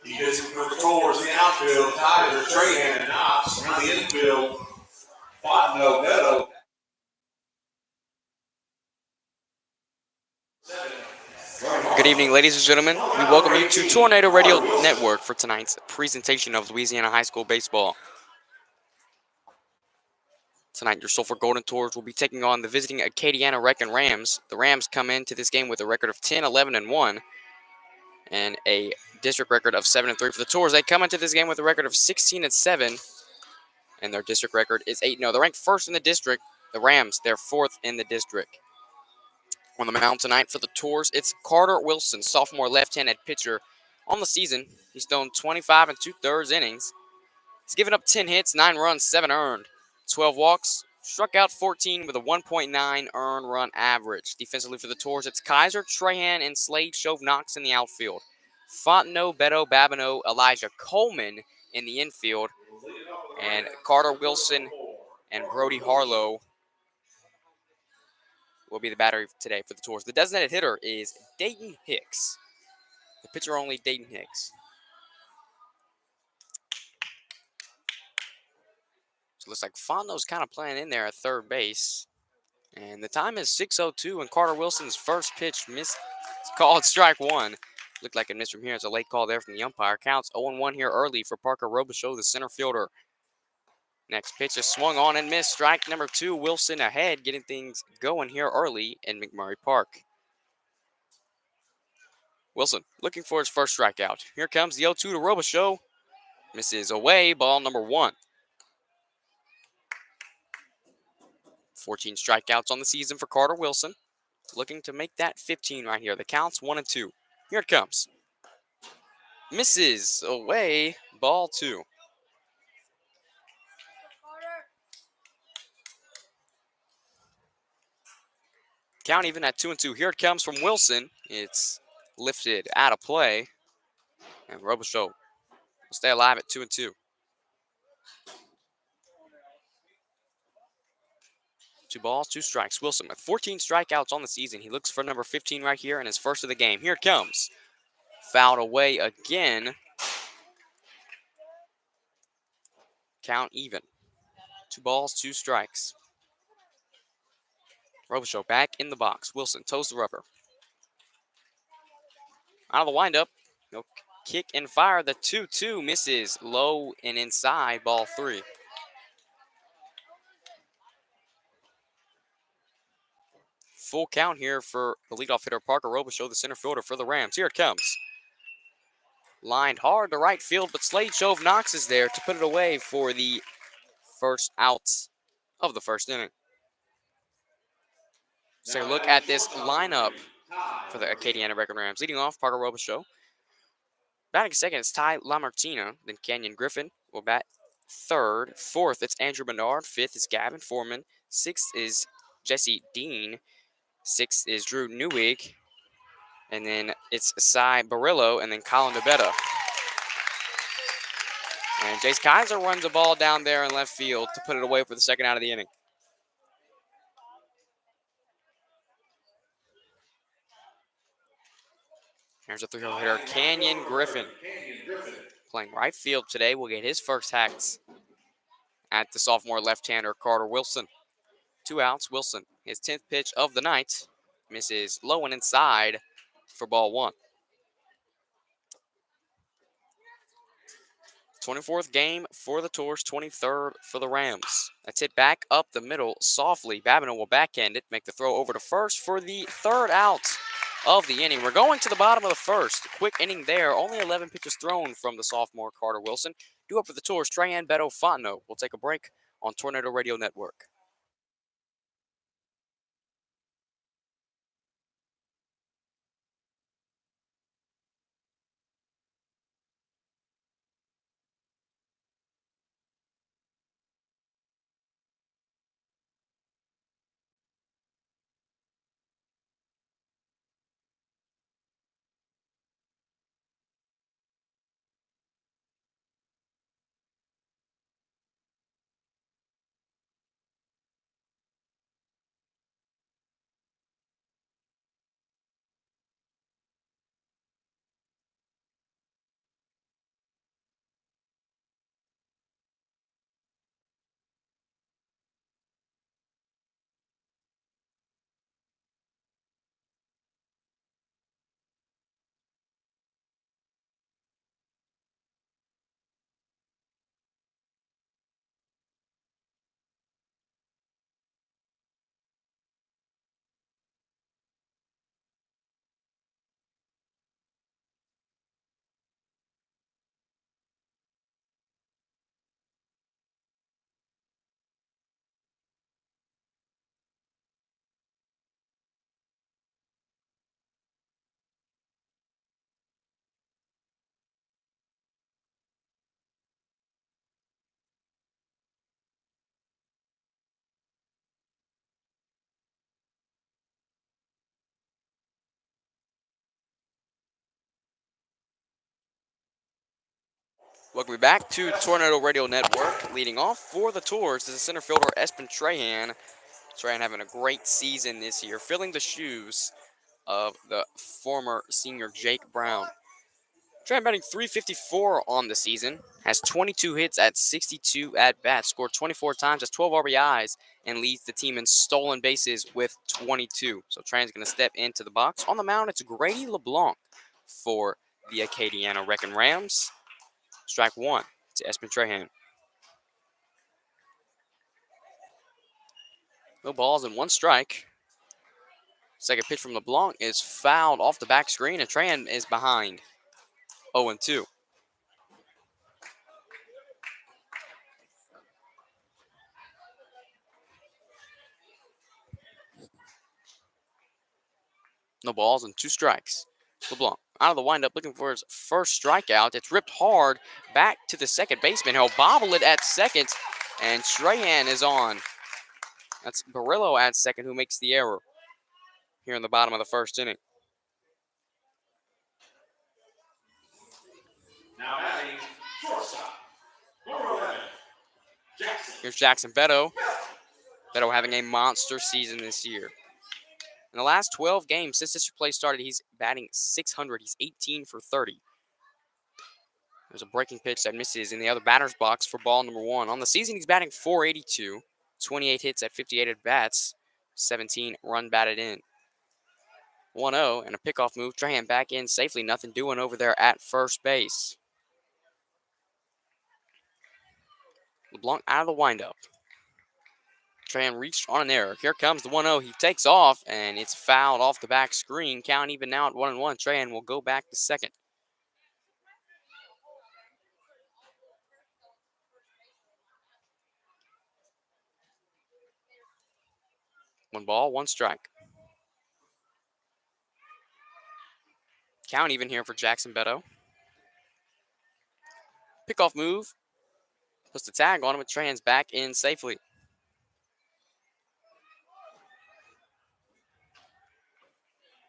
He gets it for the Tours in the outfield. Tyler, Trahan, and Knox. Around the infield, Fontenot, Neto. Good evening, ladies and gentlemen. We welcome you to Tornado Radio Network for tonight's presentation of Louisiana High School baseball. Tonight, your Sulphur Golden Tours will be taking on the visiting Acadiana Wrecking Rams. The Rams come into this game with a record of 10-11-1 and a district record of 7-3 for the Tours. They come into this game with a record of 16-7, and their district record is 8-0. They're ranked first in the district. The Rams, they're fourth in the district. On the mound tonight for the Tours, it's Carter Wilson, sophomore left-handed pitcher. On the season, he's thrown 25 2/3 innings. He's given up 10 hits, 9 runs, 7 earned, 12 walks, struck out 14 with a 1.9 earned run average. Defensively for the Tours, it's Kaiser, Trahan, and Slade Shove Knox in the outfield. Fontenot, Beto, Babineau, Elijah Coleman in the infield, and Carter Wilson and Brody Harlow will be the battery today for the Tours. The designated hitter is Dayton Hicks. The pitcher only, Dayton Hicks. So it looks like Fontenot's kind of playing in there at third base. And the time is 6:02, and Carter Wilson's first pitch missed. It's called strike one. Looked like it missed from here. It's a late call there from the umpire. Counts 0-1 here early for Parker Robichaud, the center fielder. Next pitch is swung on and missed. Strike number 2. Wilson ahead, getting things going here early in McMurray Park. Wilson looking for his first strikeout. Here comes the 0-2 to Robichaud. Misses away, ball number 1. 14 strikeouts on the season for Carter Wilson. Looking to make that 15 right here. The count's 1-2. Here it comes. Misses away, ball 2. Count even at 2-2. Here it comes from Wilson. It's lifted out of play. And Robichaud will stay alive at 2-2. 2 balls, 2 strikes. Wilson with 14 strikeouts on the season. He looks for number 15 right here in his first of the game. Here it comes. Fouled away again. Count even. 2 balls, 2 strikes. Robichaud back in the box. Wilson toes the rubber. Out of the windup. He'll kick and fire. The 2-2 misses low and inside, ball 3. Full count here for the leadoff hitter, Parker Robichaud, the center fielder for the Rams. Here it comes. Lined hard to right field, but Slade Shove Knox is there to put it away for the first out of the first inning. Let's take a look at this lineup for the Acadiana Wrecking Rams. Leading off, Parker Robichaud. Batting second, it's Ty LaMartina. Then Kenyon Griffin will bat third. Fourth, it's Andrew Bernard. Fifth is Gavin Foreman. Sixth is Jesse Dean. Sixth is Drew Newig. And then it's Cy Barillo and then Colin DeBetta. And Jace Kaiser runs the ball down there in left field to put it away for the second out of the inning. Here's a 3-hole hitter, Kenyon Griffin. Playing right field today. Will get his first hacks at the sophomore left-hander, Carter Wilson. 2 outs, Wilson. His 10th pitch of the night. Misses low and inside for ball 1. 24th game for the Tours, 23rd for the Rams. That's hit back up the middle softly. Babineau will backhand it, make the throw over to first for the 3rd out of the inning. We're going to the bottom of the first. Quick inning there. Only 11 pitches thrown from the sophomore Carter Wilson. Due up for the Tours, Trahan, Beto, Fontenot. We'll take a break on Tornado Radio Network. Welcome back to Tornado Radio Network. Leading off for the Tours is the center fielder Espen Trahan. Trahan having a great season this year, filling the shoes of the former senior Jake Brown. Trahan batting .354 on the season, has 22 hits at 62 at-bats, scored 24 times, has 12 RBIs, and leads the team in stolen bases with 22. So Trahan's going to step into the box. On the mound, it's Grady LeBlanc for the Acadiana Wrecking Rams. Strike one to Espen Trahan. No balls and one strike. Second pitch from LeBlanc is fouled off the back screen, and Trahan is behind 0-2. No balls and two strikes. LeBlanc out of the windup looking for his first strikeout. It's ripped hard back to the second baseman. He'll bobble it at second, and Trahan is on. That's Barillo at second who makes the error here in the bottom of the first inning. Now batting shortstop, number 11, Jackson. Here's Jackson Beto. Beto having a monster season this year. In the last 12 games since district play started, he's batting .600. He's 18 for 30. There's a breaking pitch that misses in the other batter's box for ball number one. On the season, he's batting .482, 28 hits at 58 at-bats, 17 run batted in. 1-0 and a pickoff move. Trahan back in safely. Nothing doing over there at first base. LeBlanc out of the windup. Trahan reached on an error. Here comes the 1-0. He takes off, and it's fouled off the back screen. Count even now at 1-1. Trahan will go back to second. One ball, one strike. Count even here for Jackson Beto. Pickoff move. Puts the tag on him, but Trahan's back in safely.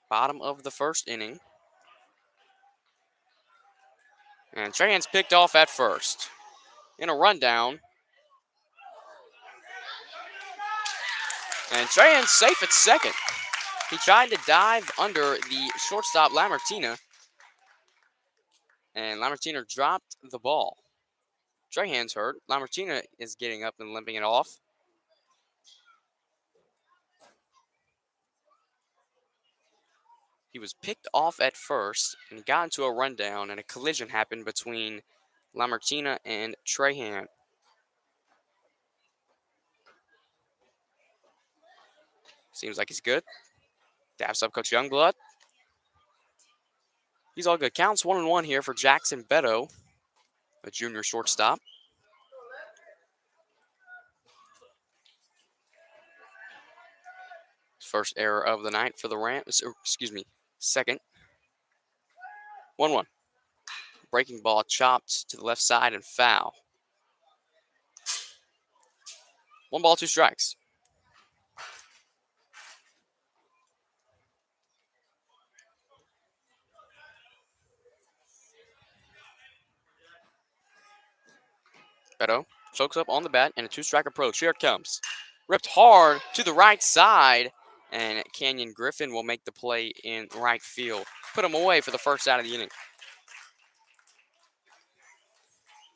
Bottom of the first inning. And Trahan's picked off at first. In a rundown. And Trahan's safe at second. He tried to dive under the shortstop Lamartina. And Lamartina dropped the ball. Trahan's hurt. Lamartina is getting up and limping it off. He was picked off at first and got into a rundown, and a collision happened between Lamartina and Trahan. Seems like he's good. Daps up Coach Youngblood. He's all good. Counts 1-1 here for Jackson Beto, a junior shortstop. First error of the night for the Rams. Second. 1-1. Breaking ball chopped to the left side and foul. 1 ball, 2 strikes. Beto chokes up on the bat and a 2-strike approach. Here it comes. Ripped hard to the right side, and Canyon Griffin will make the play in right field. Put him away for the first out of the inning.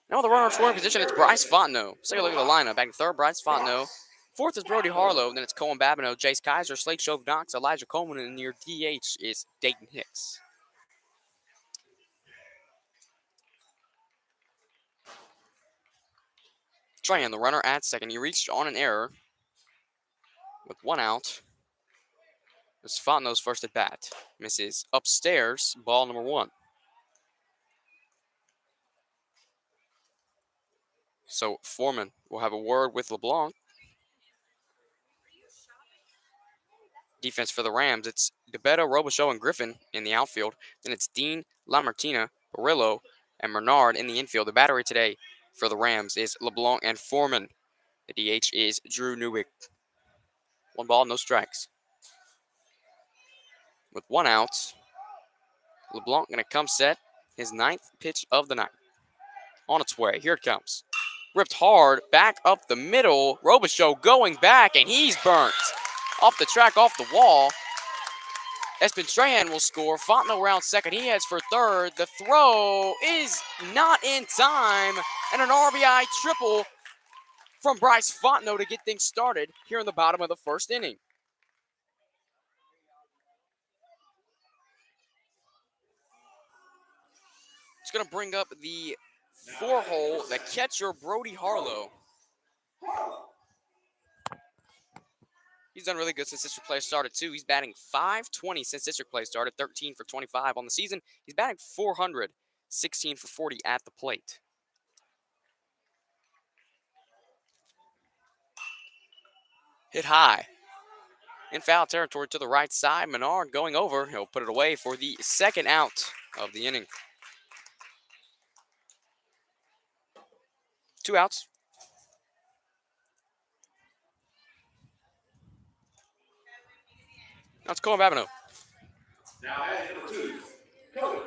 Now the runner in scoring position, it's Bryce Fontenot. Let's take a look at the lineup. Back to third, Bryce Fontenot. Fourth is Brody Harlow. Then it's Cohen Babineau, Jace Kaiser, Slade Shove Knox, Elijah Coleman, and near DH is Dayton Hicks. Trahan, the runner at second. He reached on an error with 1 out. It's Fontenot's first at bat. Misses upstairs, ball number 1. So Foreman will have a word with LeBlanc. Defense for the Rams, it's DeBetto, Robichaux, and Griffin in the outfield. Then it's Dean, Lamartina, Barillo, and Bernard in the infield. The battery today for the Rams is LeBlanc and Foreman. The DH is Drew Newwick. 1 ball, no strikes. With 1 out, LeBlanc going to come set his 9th pitch of the night. on its way. Here it comes. Ripped hard, back up the middle. Robichaux going back, and he's burnt. Off the track, off the wall. Espentrayan will score. Fontenot round second. He heads for third. The throw is not in time. And an RBI triple from Bryce Fontenot to get things started here in the bottom of the first inning. It's going to bring up the 4-hole, the catcher, Brody Harlow. He's done really good since district play started, too. He's batting .520 since district play started, 13 for 25 on the season. He's batting .400, 16 for 40 at the plate. Hit high. In foul territory to the right side. Menard going over. He'll put it away for the second out of the inning. 2 outs. Now it's Colin Babineau. Now at number 2, Colin.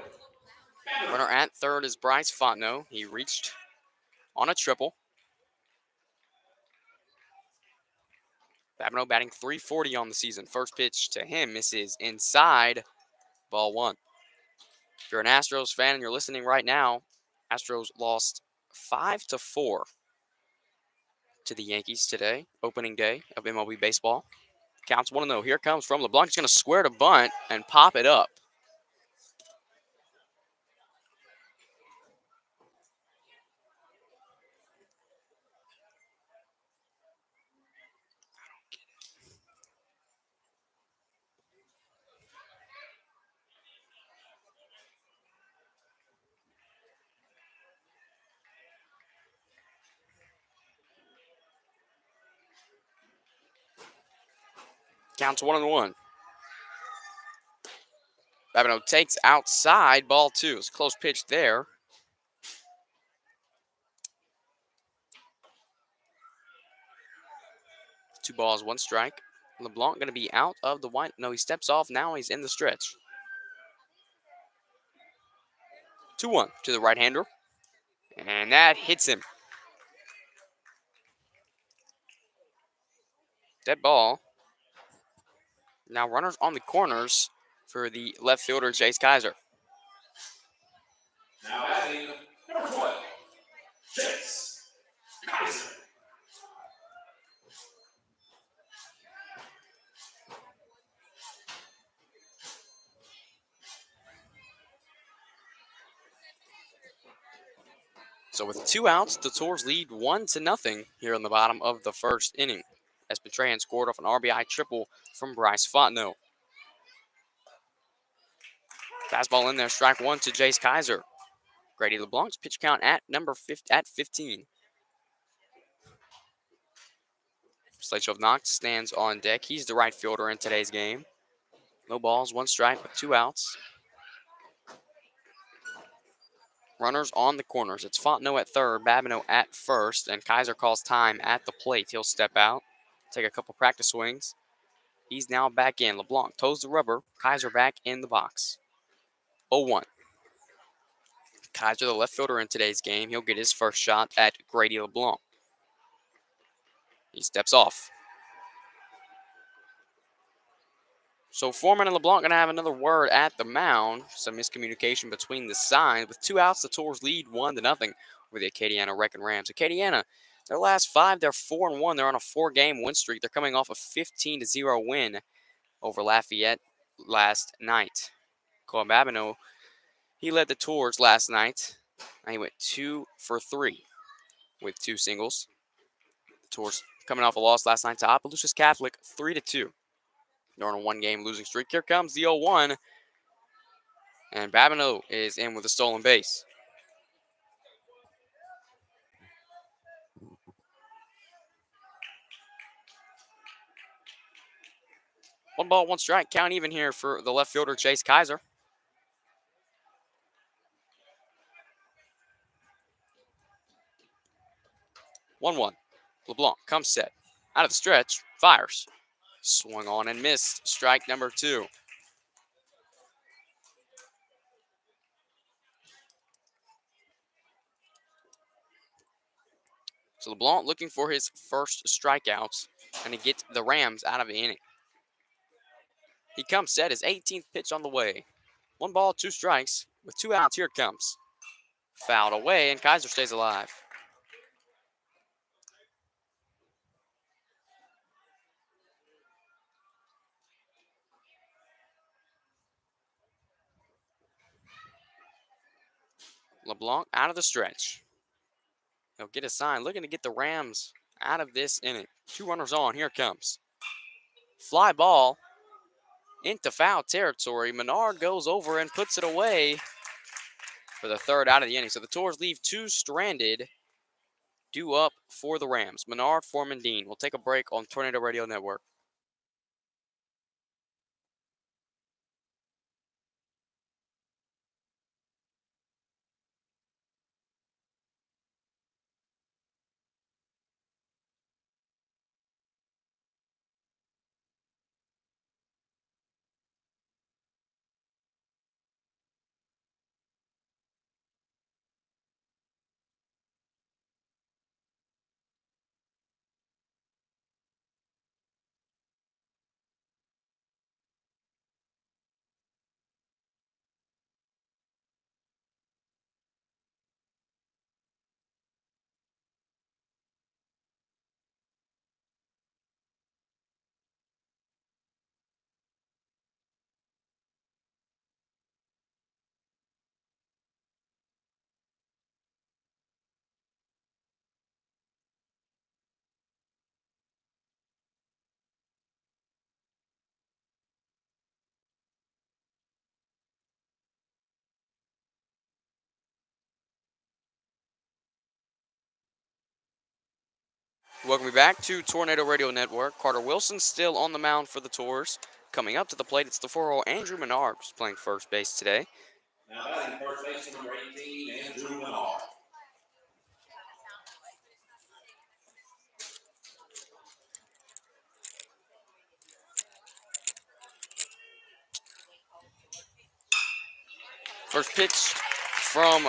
Runner at third is Bryce Fontenot. He reached on a triple. Babineau batting .340 on the season. First pitch to him misses inside. Ball 1. If you're an Astros fan and you're listening right now, Astros lost 5-4 to the Yankees today, opening day of MLB baseball. Counts 1-0. Here comes from LeBlanc. He's going to square to bunt and pop it up. Counts 1-1. Babineau takes outside, ball 2. It's a close pitch there. Two balls, 1 strike. LeBlanc going to be out of the white. No, he steps off. Now he's in the stretch. 2-1 to the right-hander. And that hits him. Dead ball. Now runners on the corners for the left fielder, Jace Kaiser. Now batting number 12, Chase Kaiser. So with 2 outs, the Tours lead 1-0 here in the bottom of the first inning. Espentrayan scored off an RBI triple from Bryce Fontenot. Fastball in there, strike 1 to Jace Kaiser. Grady LeBlanc's pitch count at 15. Slaychov Knox stands on deck. He's the right fielder in today's game. No balls, 1 strike with 2 outs. Runners on the corners. It's Fontenot at third, Babineau at first, and Kaiser calls time at the plate. He'll step out, take a couple practice swings. He's now back in. LeBlanc toes the rubber. Kaiser back in the box. 0-1. Kaiser, the left fielder in today's game. He'll get his first shot at Grady LeBlanc. He steps off. So Foreman and LeBlanc going to have another word at the mound. Some miscommunication between the signs. With 2 outs, the Tours lead 1-0 over the Acadiana Wrecking Rams. Acadiana, their last 5, they're 4-1. They're on a 4-game win streak. They're coming off a 15-0 win over Lafayette last night. Colin Babineau, he led the Tours last night. And he went 2 for 3 with 2 singles. The Tours coming off a loss last night to Opelousas Catholic, 3-2. They're on a 1-game losing streak. Here comes the 0-1. And Babineau is in with a stolen base. One ball, 1 strike. Count even here for the left fielder, Chase Kaiser. 1-1. LeBlanc comes set. Out of the stretch. Fires. Swung on and missed. Strike number 2. So LeBlanc looking for his first strikeouts and to get the Rams out of the inning. He comes set, his 18th pitch on the way. 1 ball, 2 strikes with 2 outs. Here it comes. Fouled away, and Kaiser stays alive. LeBlanc out of the stretch. He'll get a sign, looking to get the Rams out of this inning. 2 runners on. Here it comes. Fly ball into foul territory. Menard goes over and puts it away for the 3rd out of the inning. So the Tours leave 2 stranded, due up for the Rams. Menard, Foreman, Dean. We'll take a break on Tornado Radio Network. Welcome back to Tornado Radio Network. Carter Wilson still on the mound for the Tours. Coming up to the plate, it's the 4-0 Andrew Menard, who's playing first base today. Now batting first base number 18, Andrew Menard. First pitch from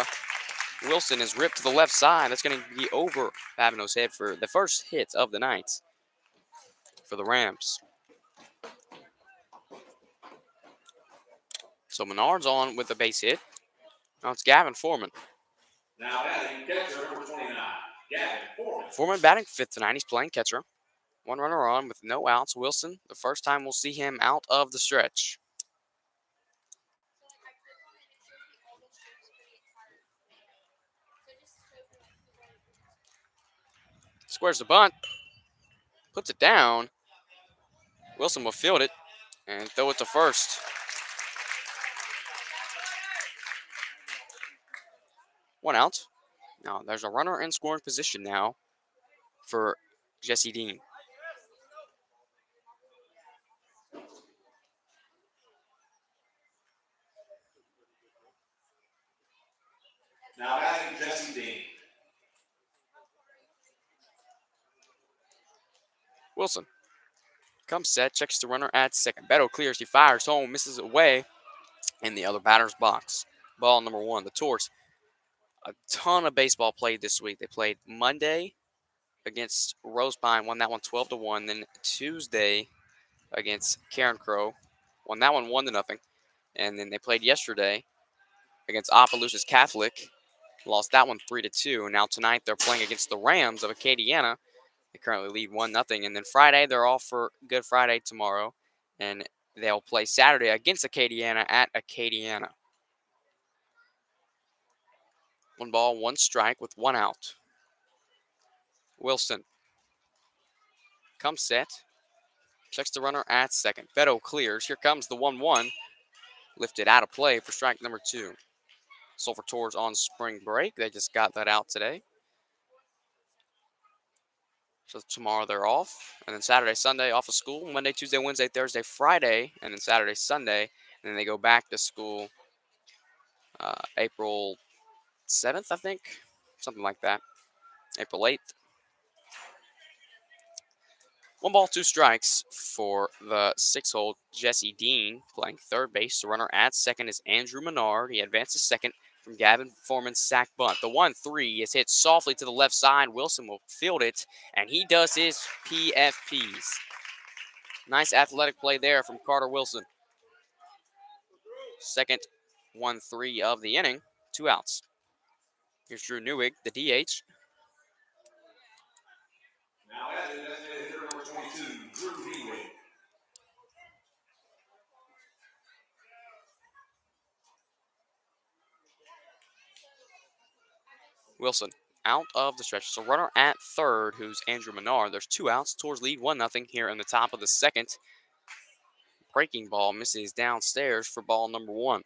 Wilson is ripped to the left side. That's going to be over Babineau's head for the first hit of the night for the Rams. So Menard's on with a base hit. Now it's Gavin Foreman. Now batting catcher number 29, Gavin Foreman. Foreman batting 5th tonight. He's playing catcher. 1 runner on with no outs. Wilson, the first time we'll see him out of the stretch. Squares the bunt. Puts it down. Wilson will field it and throw it to first. One out. Now there's a runner in scoring position now for Jesse Dean. Now batting Jesse Dean. Wilson comes set, checks the runner at second. Beto clears, he fires home, misses away in the other batter's box. Ball number 1, the Tours. A ton of baseball played this week. They played Monday against Rose Pine, won that one 12-1. Then Tuesday against Karen Crow, won that one 1-0. And then they played yesterday against Opelousas Catholic, lost that one 3-2. Now tonight they're playing against the Rams of Acadiana. They currently lead 1-0. And then Friday, they're off for Good Friday tomorrow. And they'll play Saturday against Acadiana at Acadiana. 1 ball, 1 strike with 1 out. Wilson comes set. Checks the runner at second. Beto clears. Here comes the 1-1. Lifted out of play for strike number 2. Sulphur Tours on spring break. They just got that out today. So tomorrow they're off. And then Saturday, Sunday off of school. Monday, Tuesday, Wednesday, Thursday, Friday. And then Saturday, Sunday. And then they go back to school April 7th, I think. Something like that. April 8th. 1 ball, 2 strikes for the 6-hole Jesse Dean playing third base. The runner at second is Andrew Menard. He advances second, from Gavin Foreman's sack bunt. The 1-3 is hit softly to the left side. Wilson will field it, and he does his PFPs. Nice athletic play there from Carter Wilson. Second 1-3 of the inning, 2 outs. Here's Drew Newig, the DH. Now at the designated hitter number 22, Drew Newig. Wilson out of the stretch. So runner at third, who's Andrew Menard. There's 2 outs. Tours lead 1-0 here in the top of the second. Breaking ball misses downstairs for ball number 1.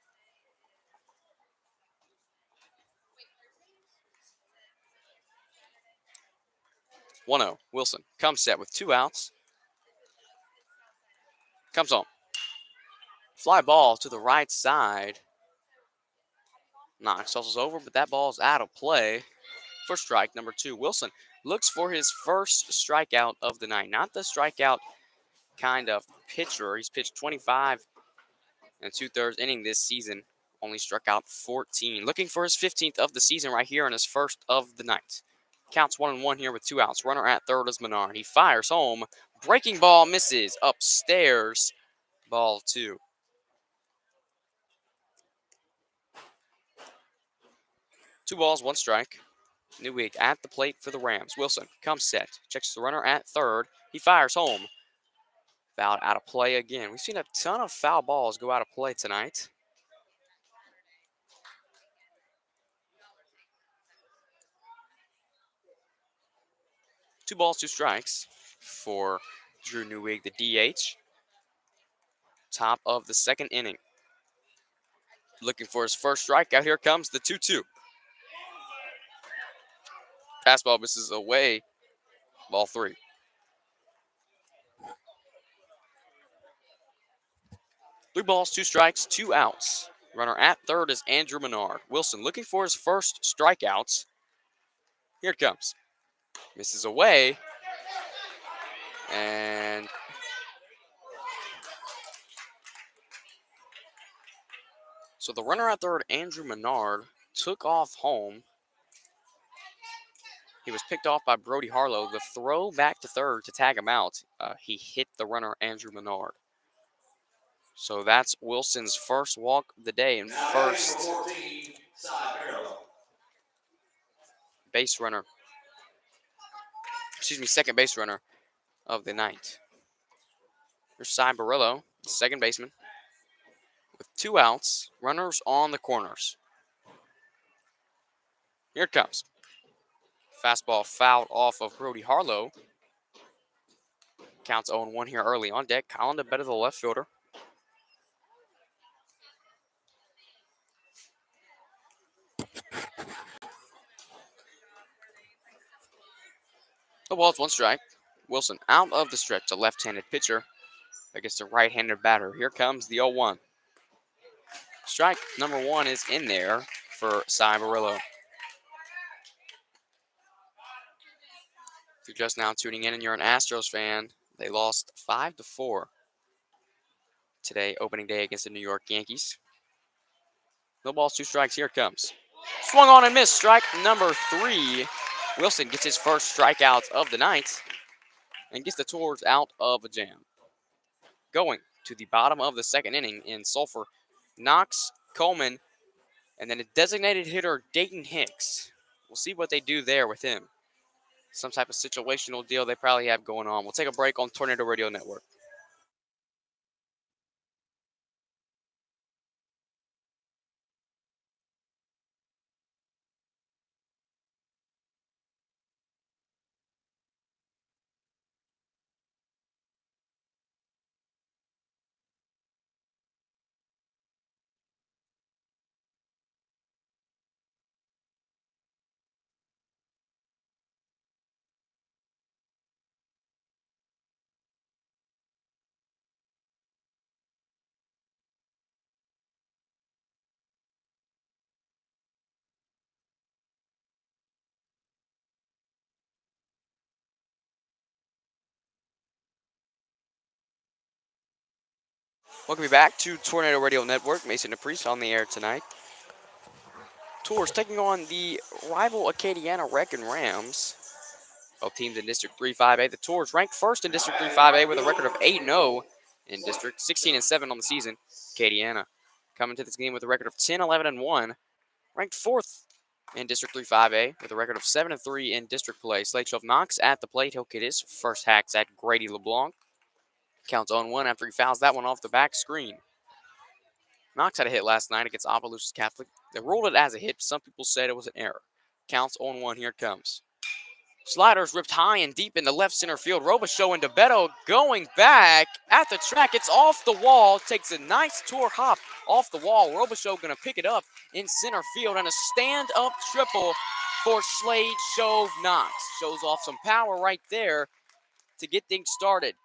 Wilson comes set with 2 outs. Comes on. Fly ball to the right side. Knox hustles over, but that ball's out of play for strike number 2. Wilson looks for his first strikeout of the night. Not the strikeout kind of pitcher. He's pitched 25 and 2/3 inning this season. Only struck out 14. Looking for his 15th of the season right here in his first of the night. Counts 1-1 here with 2 outs. Runner at third is Menard. He fires home. Breaking ball misses upstairs. Ball 2. Two balls, 1 strike. Newig at the plate for the Rams. Wilson comes set. Checks the runner at third. He fires home. Fouled out of play again. We've seen a ton of foul balls go out of play tonight. Two balls, 2 strikes for Drew Newig, the DH. Top of the second inning. Looking for his first strikeout. Here comes the 2-2. Fastball misses away. Ball 3. Three balls, 2 strikes, 2 outs. Runner at third is Andrew Menard. Wilson looking for his first strikeouts. Here it comes. Misses away. And so the runner at third, Andrew Menard, took off home. He was picked off by Brody Harlow. The throw back to third to tag him out, he hit the runner, Andrew Menard. So that's Wilson's first walk of the day and first base runner. Second base runner of the night. Here's Cy Barillo, the second baseman, with 2 outs, runners on the corners. Here it comes. Fastball fouled off of Brody Harlow. Counts 0-1 here early on deck. Colin to better the left fielder. The ball's 1 strike. Wilson out of the stretch, a left-handed pitcher against a right-handed batter. Here comes the 0-1. Strike number 1 is in there for Cy Barillo. If you're just now tuning in and you're an Astros fan, they lost 5-4 today, opening day against the New York Yankees. No balls, 2 strikes. Here it comes. Swung on and missed. Strike number 3. Wilson gets his first strikeout of the night and gets the Tours out of a jam. Going to the bottom of the second inning in Sulphur, Knox, Coleman, and then a designated hitter, Dayton Hicks. We'll see what they do there with him. Some type of situational deal they probably have going on. We'll take a break on Tornado Radio Network. Welcome back to Tornado Radio Network. Mason Caprice on the air tonight. Tours taking on the rival Acadiana Wrecking Rams. Both teams in District 3-5A. The Tours ranked first in District 3-5A with a record of 8-0 in District, 16-7 on the season. Acadiana coming to this game with a record of 10-11-1, ranked fourth in District 3-5A with a record of 7-3 in district play. Slade Shelf Knox at the plate. He'll get his first hacks at Grady LeBlanc. Counts on 1 after he fouls that one off the back screen. Knox had a hit last night against Opelousas Catholic. They ruled it as a hit. Some people said it was an error. Counts on 1. Here it comes. Sliders ripped high and deep into left center field. Robichaux and DeBetto going back at the track. It's off the wall. Takes a nice tour hop off the wall. Robichaux going to pick it up in center field. And a stand-up triple for Slade Shove Knox. Shows off some power right there to get things started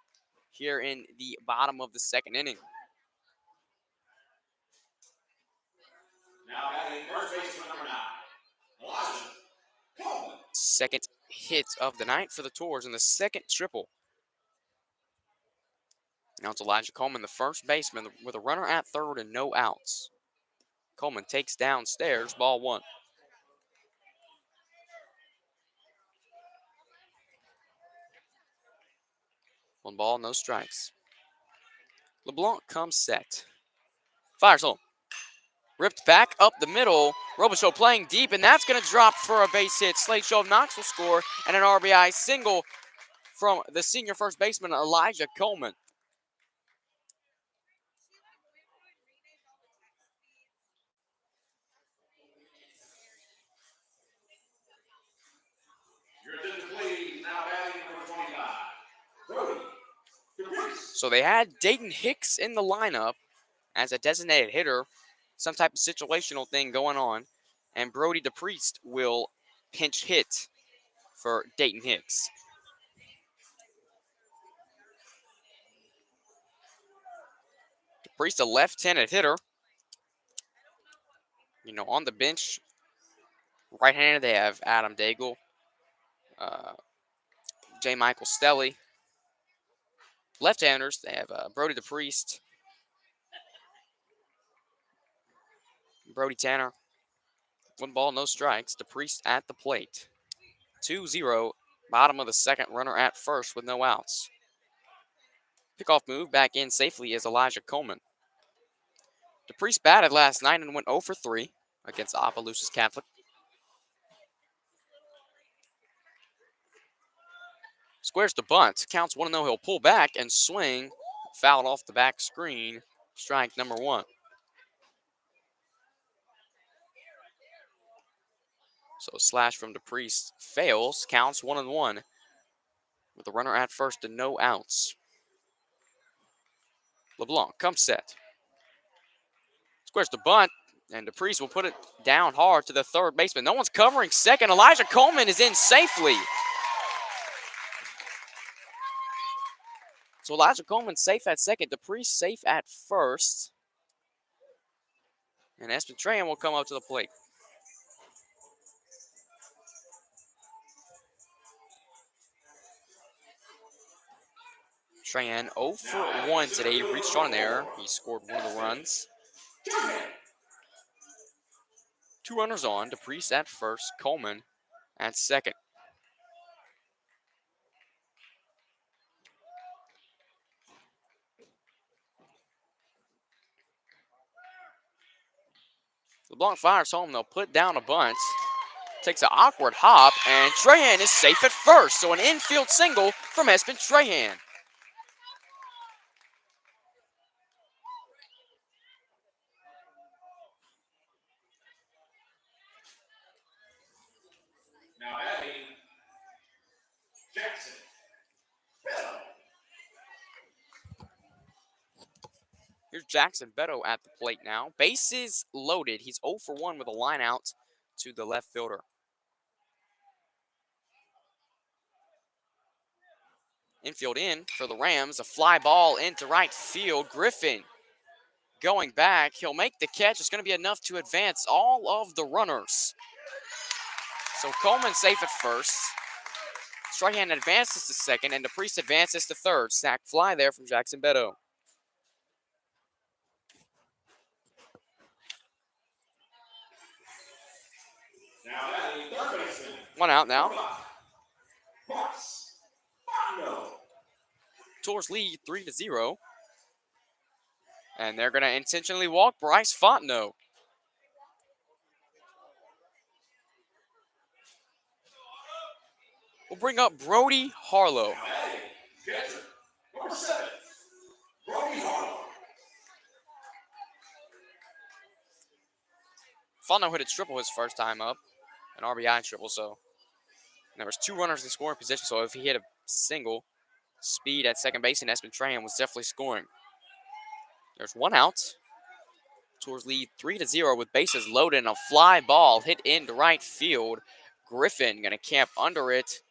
here in the bottom of the second inning. Now batting first baseman number 9, Elijah Coleman. Second hit of the night for the Tours and the second triple. Now it's Elijah Coleman, the first baseman, with a runner at third and no outs. Coleman takes downstairs, ball 1. 1 ball, no strikes. LeBlanc comes set. Fires home. Ripped back up the middle. Robichaux playing deep, and that's going to drop for a base hit. Slade Shove Knox will score, and an RBI single from the senior first baseman, Elijah Coleman. Your attention, please. Now batting number 25, Brody DePriest. So they had Dayton Hicks in the lineup as a designated hitter, some type of situational thing going on, and Brody DePriest will pinch hit for Dayton Hicks. DePriest, a left-handed hitter. You know, on the bench, right-handed, they have Adam Daigle, J. Michael Stelly. Left-handers, they have Brody DePriest, Brody Tanner. 1 ball, no strikes. DePriest at the plate. 2-0, bottom of the second, runner at first with no outs. Pickoff move back in safely is Elijah Coleman. DePriest batted last night and went 0 for 3 against Opelousas Catholic. Squares to bunt. Counts 1-0. He'll pull back and swing. Fouled off the back screen. Strike number 1. So a slash from DePriest fails. Counts 1-1 with the runner at first and no outs. LeBlanc comes set. Squares to bunt, and DePriest will put it down hard to the third baseman. No one's covering second. Elijah Coleman is in safely. So Elijah Coleman safe at second. DePriest safe at first. And Espen Trahan will come up to the plate. Trahan 0 for 1 today. He reached on there. He scored 1 of the runs. 2 runners on. DePriest at first. Coleman at second. LeBlanc fires home. They'll put down a bunt. Takes an awkward hop, and Trahan is safe at first. So an infield single from Espen Trahan. Now batting Jackson Bello. Here's Jackson Beto at the plate now. Bases loaded. He's 0 for 1 with a line out to the left fielder. Infield in for the Rams. A fly ball into right field. Griffin going back. He'll make the catch. It's going to be enough to advance all of the runners. So Coleman safe at first. Strahan advances to second, and DePriest advances to third. Sack fly there from Jackson Beto. Now batting third baseman. One out now. No. Tours lead 3-0. And they're going to intentionally walk Bryce Fontenot. We'll bring up Brody Harlow. Catcher, number 7, Brody Harlow. Fontenot hit a triple his first time up, an RBI triple, so there was 2 runners in scoring position, so if he hit a single, speed at second base, and Espen Trahan was definitely scoring. There's 1 out. Tours lead 3-0 with bases loaded and a fly ball hit into right field. Griffin going to camp under it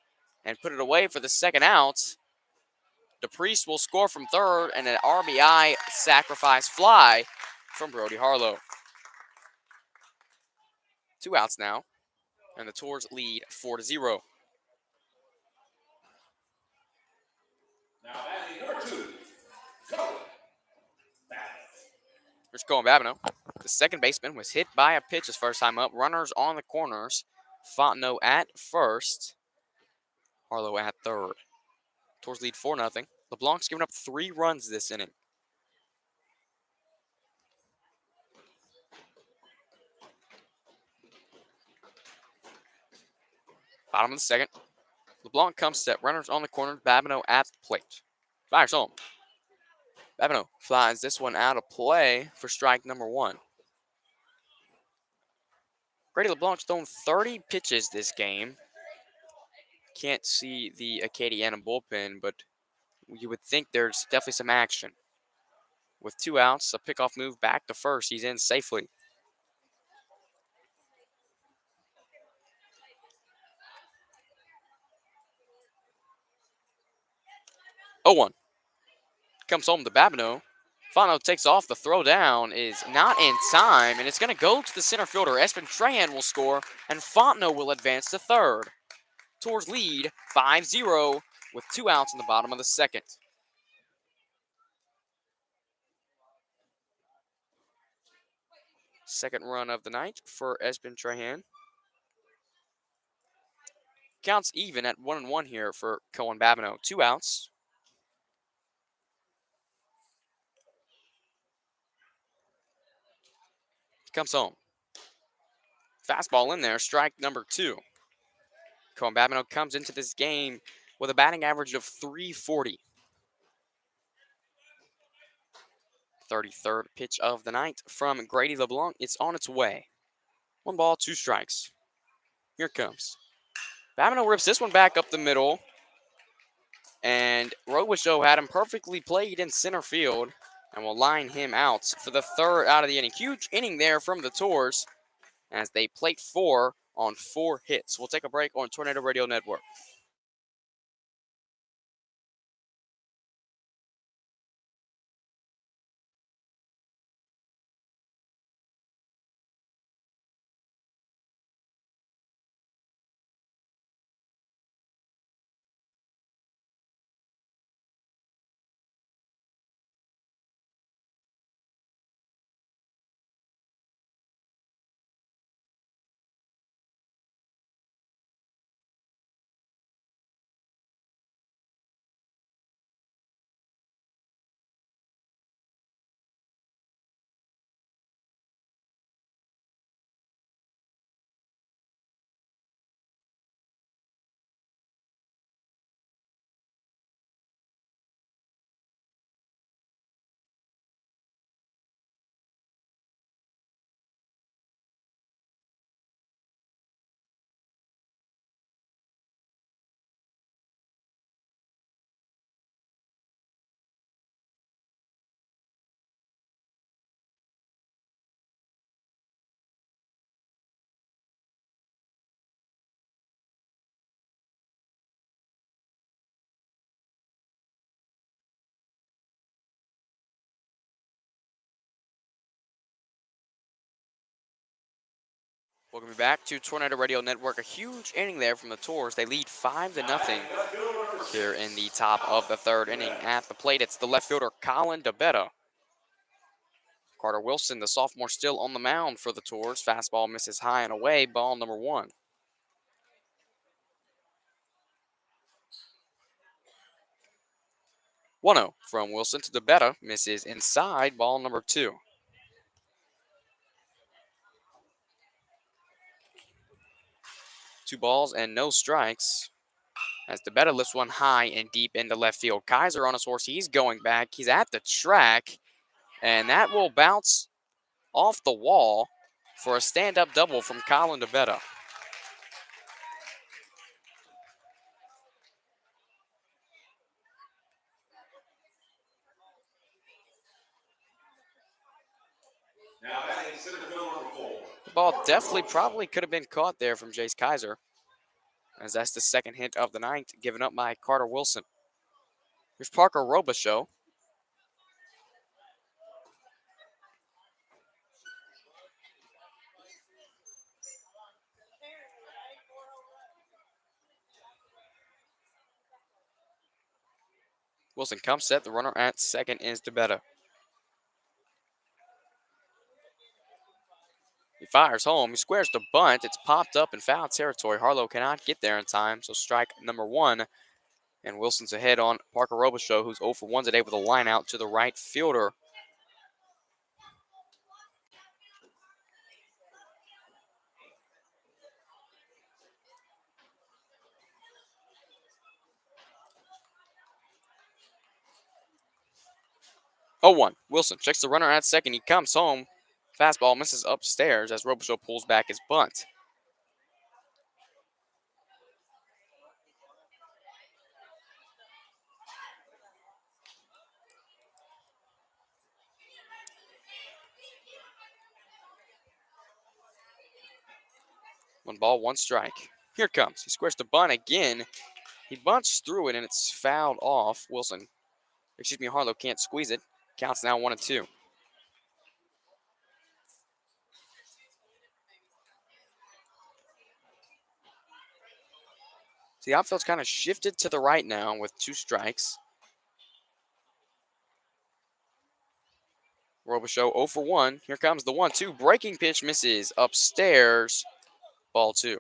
and put it away for the second out. DePriest will score from third, and an RBI sacrifice fly from Brody Harlow. 2 outs now, and the Tours lead 4-0. Now batting number 2, Cohen. Here's Cohen Babineau. The second baseman was hit by a pitch his first time up. Runners on the corners. Fontenot at first. Harlow at third. Tours lead 4-0. LeBlanc's given up 3 runs this inning. Bottom of the second. LeBlanc comes set. Runners on the corner. Babineau at the plate. Fires home. Babineau flies this one out of play for strike number 1. Grady LeBlanc's thrown 30 pitches this game. Can't see the Acadiana bullpen, but you would think there's definitely some action. With 2 outs, a pickoff move back to first. He's in safely. Oh, 1. Comes home to Babineau. Fontenot takes off. The throw down is not in time, and it's going to go to the center fielder. Espen Trahan will score, and Fontenot will advance to third. Tours lead 5-0 with 2 outs in the bottom of the second. Second run of the night for Espen Trahan. Counts even at 1-1 here for Cohen Babineau. 2 outs. Comes home. Fastball in there, strike number 2. Cohen Babineau comes into this game with a batting average of .340. 33rd pitch of the night from Grady LeBlanc. It's on its way. 1 ball, 2 strikes. Here it comes. Babineau rips this one back up the middle. And Robichaux had him perfectly played in center field and will line him out for the 3rd out of the inning. Huge inning there from the Tours as they plate 4 on 4 hits. We'll take a break on Tornado Radio Network. Welcome back to Tornado Radio Network. A huge inning there from the Tours. They lead 5-0 here in the top of the 3rd inning. At the plate, it's the left fielder, Colin DeBetta. Carter Wilson, the sophomore, still on the mound for the Tours. Fastball misses high and away. Ball number 1. 1-0 from Wilson to DeBetta. Misses inside, ball number 2. Two balls and no strikes. As DeBetta lifts one high and deep into left field. Kaiser on his horse. He's going back. He's at the track. And that will bounce off the wall for a stand-up double from Colin DeBetta. Now batting center fielder number 4. The ball definitely probably could have been caught there from Jace Kaiser, as that's the second hit of the ninth given up by Carter Wilson. Here's Parker Robichaux. Wilson comes set. The runner at second is DeBetta. He fires home. He squares the bunt. It's popped up in foul territory. Harlow cannot get there in time, so strike number 1. And Wilson's ahead on Parker Robichaux, who's 0 for 1 today with a line out to the right fielder. Oh, 1. Wilson checks the runner at second. He comes home. Fastball misses upstairs as Robichaux pulls back his bunt. One ball, one strike. Here it comes. He squares the bunt again. He bunts through it and it's fouled off. Harlow can't squeeze it. Counts now 1-2. So the outfield's kind of shifted to the right now with 2 strikes. Robichaux 0 for 1. Here comes the 1-2. Breaking pitch misses upstairs. Ball 2.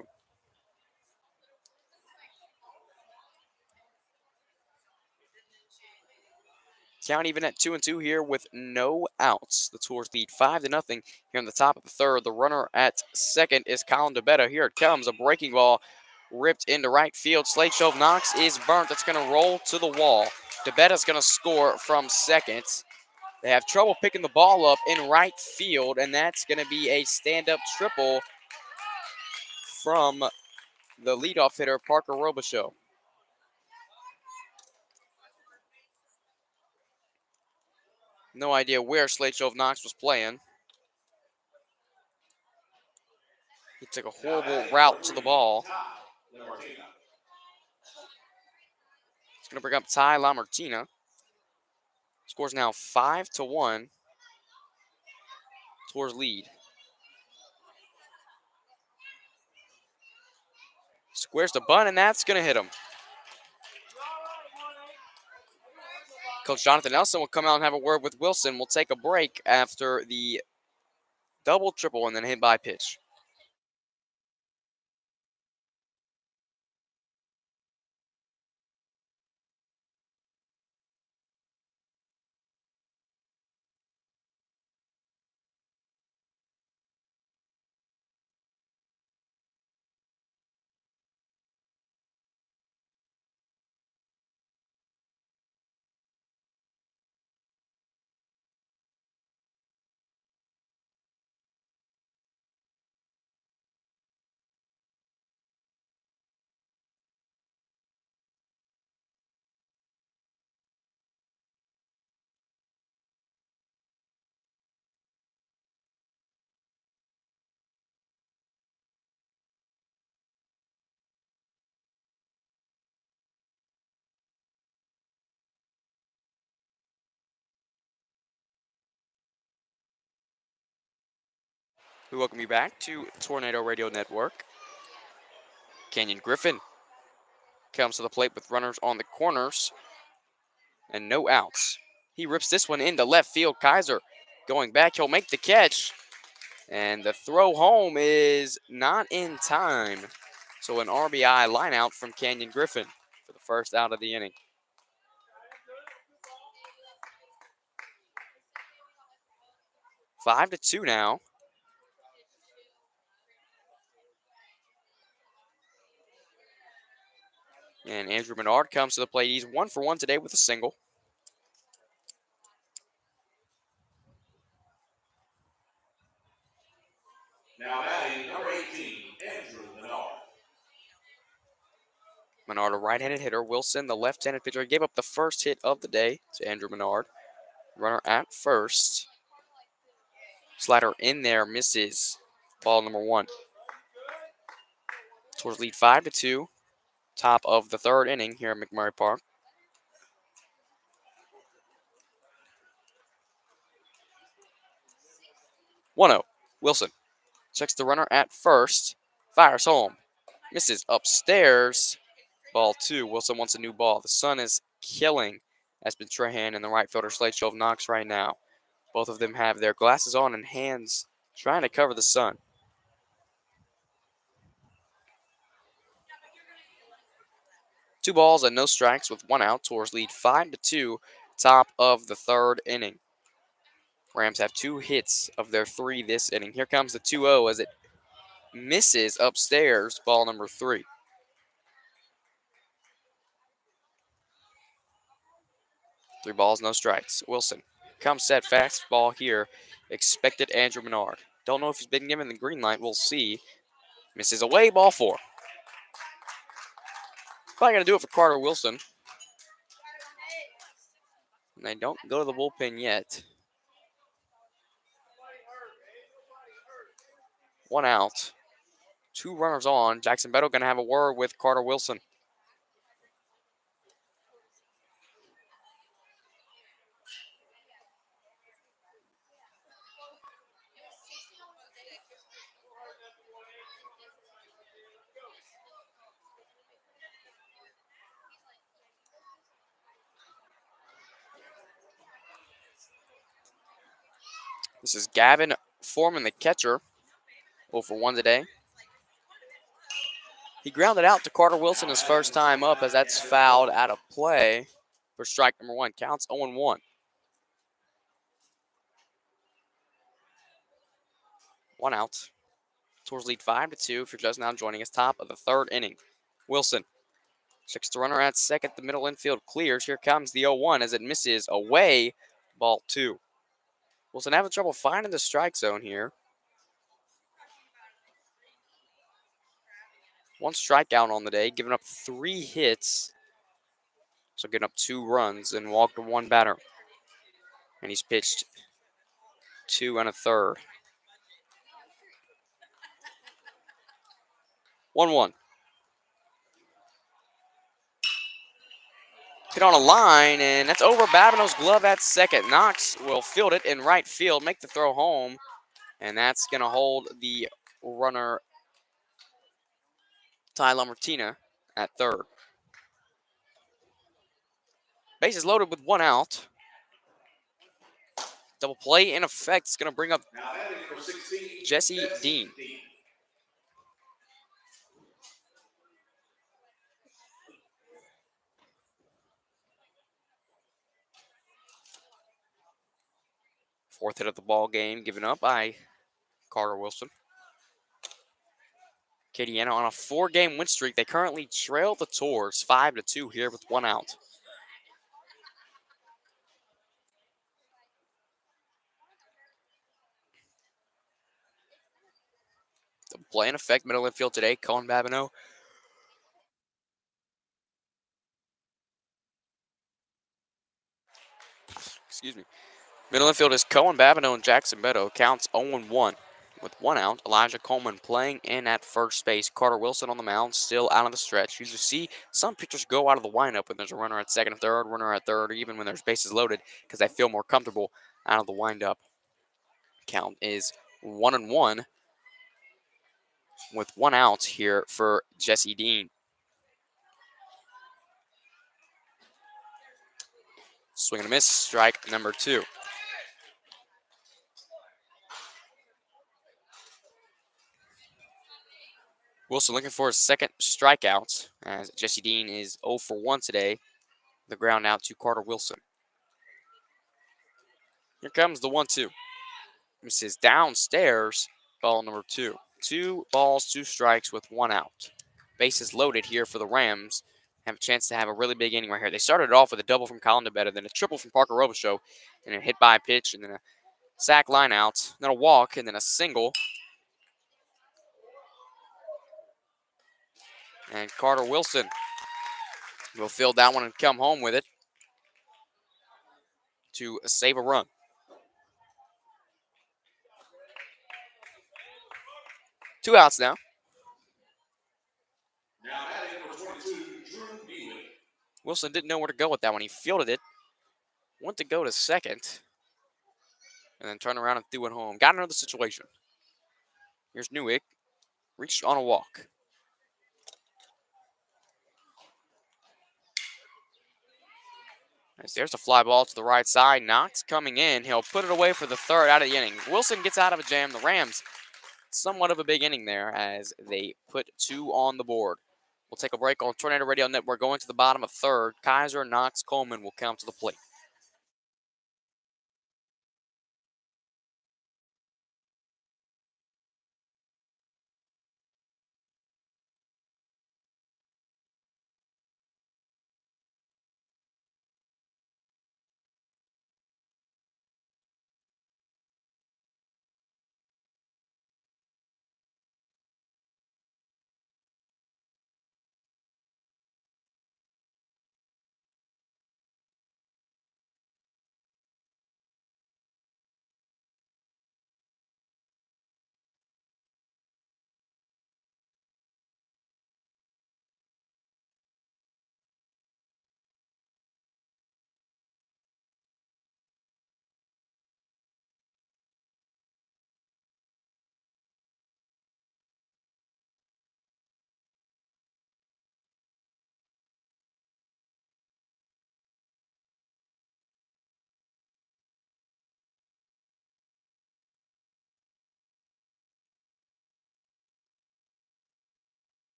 Count even at 2-2 here with no outs. The Tours lead 5-0 here in the top of the third. The runner at second is Colin DeBetta. Here it comes. A breaking ball ripped into right field. Slate Shove Knox is burnt. That's going to roll to the wall. DeBetta's going to score from second. They have trouble picking the ball up in right field, and that's going to be a stand-up triple from the leadoff hitter, Parker Robichaux. No idea where Slate Shove Knox was playing. He took a horrible route to the ball. It's going to bring up Ty LaMartina. Scores now 5-1. Tours lead. Squares the bunt, and that's going to hit him. Coach Jonathan Nelson will come out and have a word with Wilson. We'll take a break after the double, triple, and then hit by pitch. We welcome you back to Tornado Radio Network. Canyon Griffin comes to the plate with runners on the corners and no outs. He rips this one into left field. Kaiser going back. He'll make the catch. And the throw home is not in time. So an RBI line out from Canyon Griffin for the first out of the inning. 5-2 now. And Andrew Menard comes to the plate. He's 1 for 1 today with a single. Now batting number 18, Andrew Menard. Menard, a right-handed hitter. Wilson, the left-handed pitcher, gave up the first hit of the day to Andrew Menard. Runner at first. Slider in there, misses. Ball number 1. Towards lead 5-2. Top of the third inning here at McMurray Park. 1-0. Wilson checks the runner at first. Fires home. Misses upstairs. Ball 2. Wilson wants a new ball. The sun is killing Espen Trahan and the right fielder Slade Shove Knox right now. Both of them have their glasses on and hands trying to cover the sun. Two balls and no strikes with 1 out. Tours lead 5-2. Top of the third inning. Rams have 2 hits of their 3 this inning. Here comes the 2-0 as it misses upstairs. Ball number 3. 3 balls, no strikes. Wilson comes set, fastball here. Expected Andrew Menard. Don't know if he's been given the green light. We'll see. Misses away, ball 4. Probably going to do it for Carter Wilson. And they don't go to the bullpen yet. 1 out. 2 runners on. Jackson Beto going to have a word with Carter Wilson. This is Gavin Foreman, the catcher. 0 for 1 today. He grounded out to Carter Wilson his first time up as that's fouled out of play for strike number 1. Counts 0-1. 1 out. Tours lead 5-2 if you're just now joining us. Top of the third inning. Wilson checks the runner at second. The middle infield clears. Here comes the 0-1 as it misses away. Ball 2. Wilson having trouble finding the strike zone here. 1 strikeout on the day, giving up 3 hits. So getting up 2 runs and walked 1 batter. And he's pitched 2 1/3. 1-1. Hit on a line, and that's over Babineau's glove at second. Knox will field it in right field, make the throw home, and that's going to hold the runner Tyler Martina at third. Bases loaded with 1 out. Double play in effect. It's going to bring up Jesse Dean. Fourth hit of the ball game given up by Carter Wilson. Acadiana on a 4-game win streak. They currently trail the Tours 5-2 here with 1 out. Double play in effect. Middle infield today. Cohen Babineau. Excuse me. Middle infield is Cohen Babineau and Jackson Beto. Counts 0-1 with 1 out. Elijah Coleman playing in at first base. Carter Wilson on the mound, still out of the stretch. You just see some pitchers go out of the windup when there's a runner at second and third, runner at third, or even when there's bases loaded because they feel more comfortable out of the windup. Count is 1-1 with 1 out here for Jesse Dean. Swing and a miss, strike number 2. Wilson looking for his second strikeout as Jesse Dean is 0 for 1 today. The ground out to Carter Wilson. Here comes the 1-2. Misses downstairs. Ball number 2. 2 balls, 2 strikes with 1 out. Bases loaded here for the Rams. Have a chance to have a really big inning right here. They started off with a double from Colin DeBetta, then a triple from Parker Robichaux, and a hit by pitch, and then a sac line out, then a walk, and then a single. And Carter Wilson will field that one and come home with it to save a run. 2 outs now. Now batting number 22, Drew Neely. Wilson didn't know where to go with that one. He fielded it, went to go to second, and then turned around and threw it home. Got another situation. Here's Newick. Reached on a walk. As there's a fly ball to the right side. Knox coming in. He'll put it away for the 3rd out of the inning. Wilson gets out of a jam. The Rams, somewhat of a big inning there as they put 2 on the board. We'll take a break on Tornado Radio Network. Going to the bottom of 3rd. Kaiser, Knox, Coleman will come to the plate.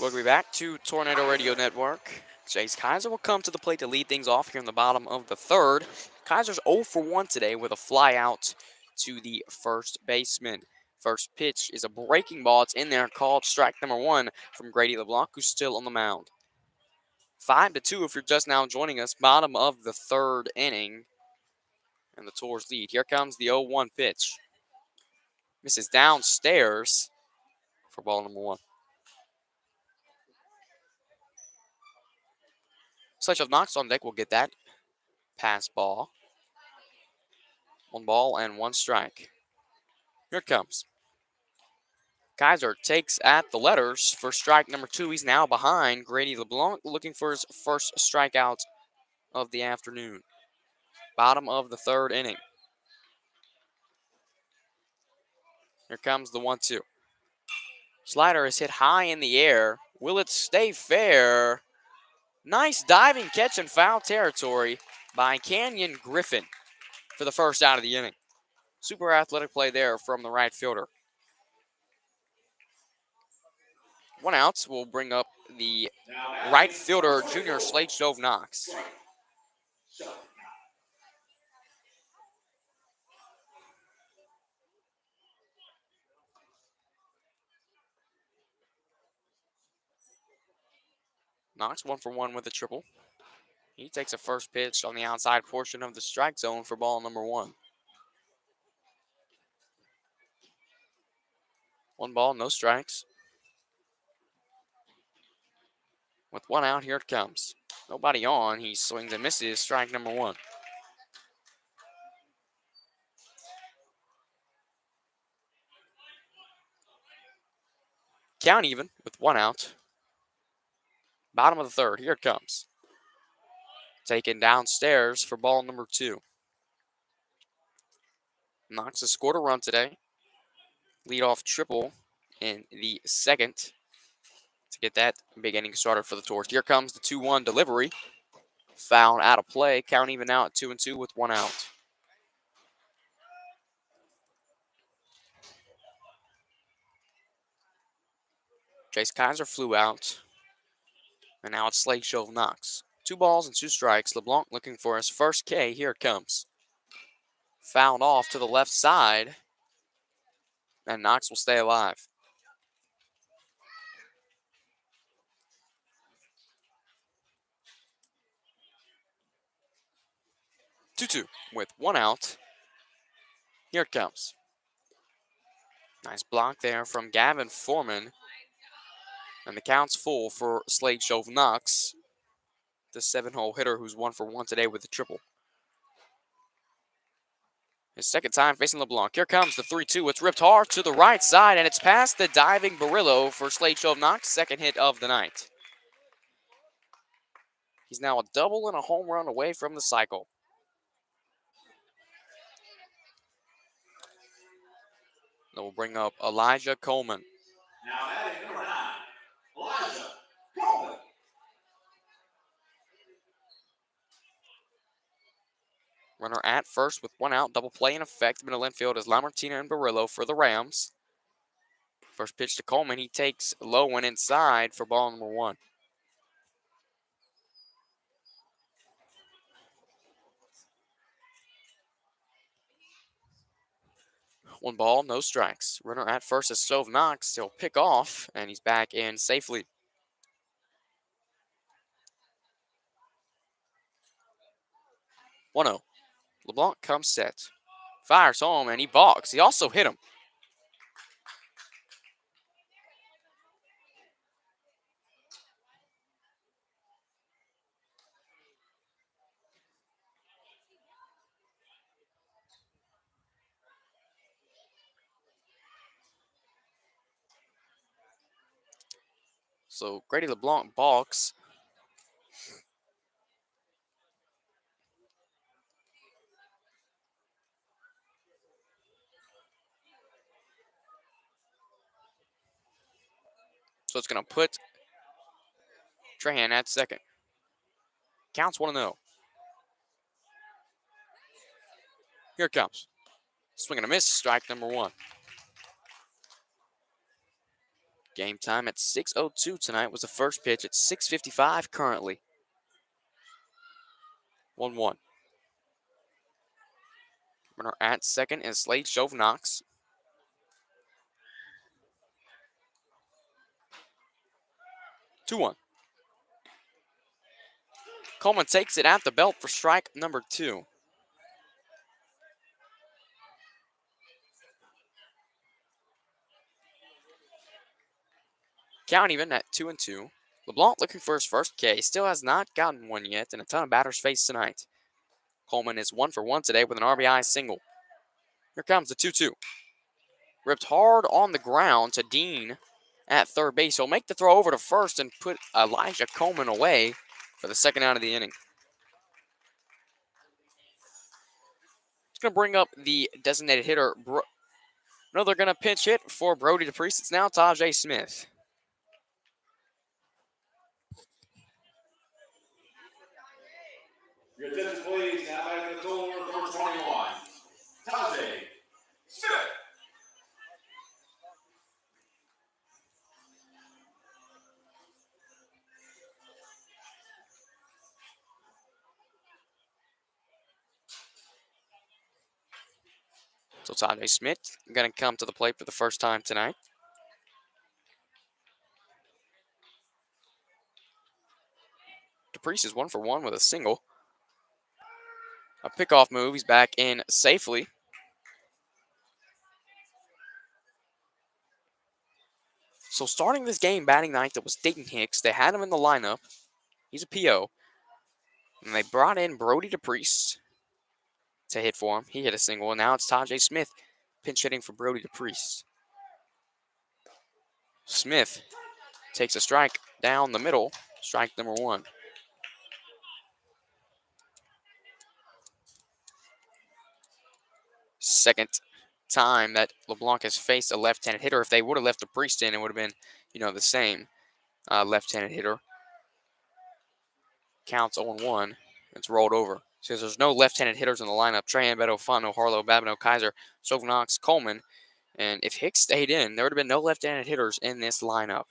We'll be back to Tornado Radio Network. Chase Kaiser will come to the plate to lead things off here in the bottom of the 3rd. Kaiser's 0 for 1 today with a fly out to the first baseman. First pitch is a breaking ball. It's in there, called strike number 1 from Grady LeBlanc, who's still on the mound. 5-2 if you're just now joining us. Bottom of the 3rd inning. And the Tours lead. Here comes the 0-1 pitch. Misses downstairs for ball number 1. Sledge of Knox on deck will get that pass ball. 1 ball and 1 strike. Here it comes. Kaiser takes at the letters for strike number 2. He's now behind Grady LeBlanc, looking for his first strikeout of the afternoon. Bottom of the 3rd inning. Here comes the 1-2. Slider is hit high in the air. Will it stay fair? Nice diving catch in foul territory by Canyon Griffin for the first out of the inning. Super athletic play there from the right fielder. 1 out will bring up the right fielder, junior Slade Stove Knox. Knox 1 for 1 with a triple. He takes a first pitch on the outside portion of the strike zone for ball number 1. 1 ball, no strikes. With 1 out, here it comes. Nobody on. He swings and misses. Strike number 1. Count even with 1 out. Bottom of the 3rd. Here it comes. Taken downstairs for ball number 2. Knox has scored a run today. Leadoff triple in the 2nd to get that big inning started for the Tours. Here comes the 2-1 delivery. Foul out of play. Count even now at 2-2 with 1 out. Chase Kaiser flew out. And now it's Slade Shove Knox. 2 balls and 2 strikes. LeBlanc looking for his first K. Here it comes. Fouled off to the left side. And Knox will stay alive. Two with 1 out. Here it comes. Nice block there from Gavin Foreman. And the count's full for Slade Shove Knox, the 7-hole hitter who's 1 for 1 today with a triple. His second time facing LeBlanc. Here comes the 3-2. It's ripped hard to the right side, and it's past the diving Barillo for Slade Shove Knox, second hit of the night. He's now a double and a home run away from the cycle. That will bring up Elijah Coleman. Now batting number 9, Elijah Coleman. Runner at first with 1 out. Double play in effect. Middle infield is Lamartina and Barillo for the Rams. First pitch to Coleman. He takes low and inside for ball number 1. One ball, no strikes. Runner at first is Shove Knox. He'll pick off, and he's back in safely. 1-0. LeBlanc comes set. Fires home, and he balks. He also hit him. So Grady LeBlanc balks. So it's going to put Trahan at second. Counts 1-0. Here it comes. Swing and a miss. Strike number 1. Game time at 6:02 tonight was the first pitch at 6:55 currently. 1-1. Runner at second is Slade Shove Knox. 2-1. Coleman takes it at the belt for strike number 2. Count even at 2-2. LeBlanc looking for his first K. Still has not gotten one yet, and a ton of batters faced tonight. Coleman is 1 for 1 today with an RBI single. Here comes the 2-2. Ripped hard on the ground to Dean at third base. He'll make the throw over to first and put Elijah Coleman away for the second out of the inning. It's going to bring up the designated hitter. No, they're going to pinch hit for Brody DePriest. It's now Tajay Smith. Your attention, please. Now back to the tool number 21, Tajay Smith. So Tajay Smith going to come to the plate for the first time tonight. DePriest is 1 for 1 with a single. A pickoff move. He's back in safely. So starting this game, batting ninth, it was Dayton Hicks. They had him in the lineup. He's a PO. And they brought in Brody DePriest to hit for him. He hit a single, and now it's Tajay Smith pinch hitting for Brody DePriest. Smith takes a strike down the middle. Strike number 1. Second time that LeBlanc has faced a left-handed hitter. If they would have left DePriest in, it would have been, the same left-handed hitter. Counts 0-1. It's rolled over. Says there's no left-handed hitters in the lineup. Trahan, Beto, Fano, Harlow, Babineau, Kaiser, Shove Knox, Coleman. And if Hicks stayed in, there would have been no left-handed hitters in this lineup.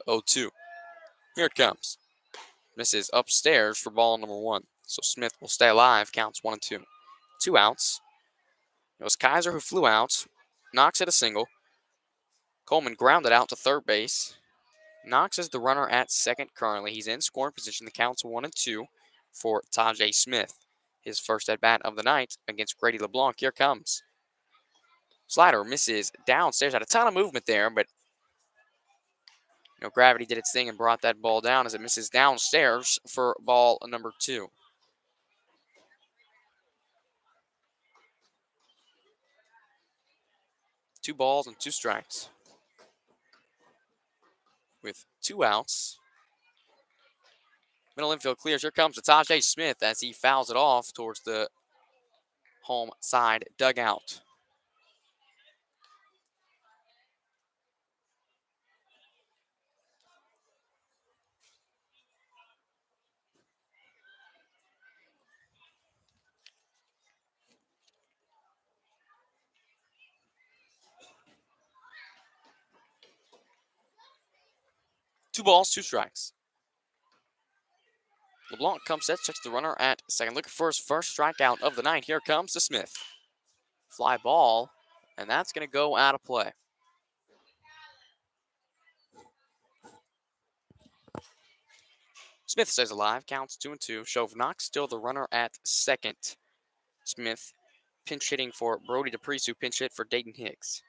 0-2. Here it comes. Misses upstairs for ball number 1. So Smith will stay alive. Counts 1-2. 2 outs. It was Kaiser who flew out. Knox hit a single. Coleman grounded out to third base. Knox is the runner at second currently. He's in scoring position. The count's 1-2 for Tajay Smith. His first at bat of the night against Grady LeBlanc. Here comes. Slider misses downstairs. Had a ton of movement there, but gravity did its thing and brought that ball down as it misses downstairs for ball number 2. Two balls and 2 strikes. With 2 outs. Middle infield clears. Here comes Tajay Smith as he fouls it off towards the home side dugout. Two balls, 2 strikes. LeBlanc comes set, checks the runner at second, looking for his first strikeout of the night. Here comes to Smith. Fly ball, and that's going to go out of play. Smith stays alive, counts 2-2. Shove Knox still the runner at second. Smith pinch hitting for Brody DePriest, who pinch hit for Dayton Hicks.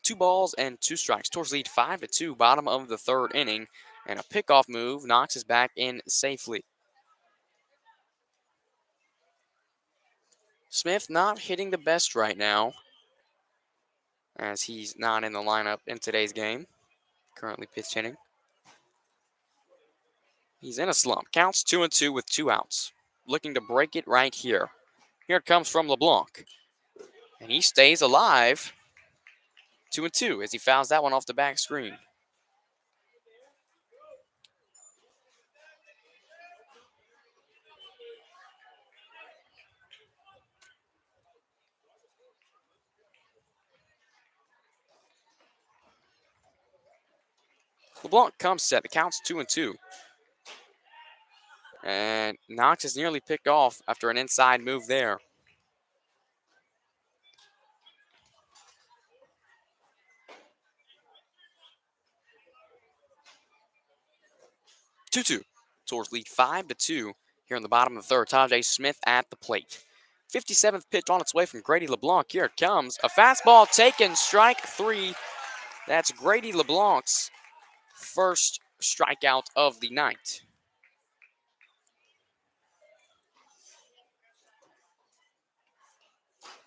Two balls and 2 strikes. Towards lead 5-2, bottom of the third inning. And a pickoff move. Knox is back in safely. Smith not hitting the best right now, as he's not in the lineup in today's game. Currently pitch hitting. He's in a slump. Counts 2-2 with 2 outs. Looking to break it right here. Here it comes from LeBlanc. And he stays alive. 2-2 as he fouls that one off the back screen. LeBlanc comes set. The count's 2-2. And Knox is nearly picked off after an inside move there. Two towards lead 5-2 here in the bottom of the third. Tajay Smith at the plate. 57th pitch on its way from Grady LeBlanc. Here it comes. A fastball taken, strike 3. That's Grady LeBlanc's first strikeout of the night.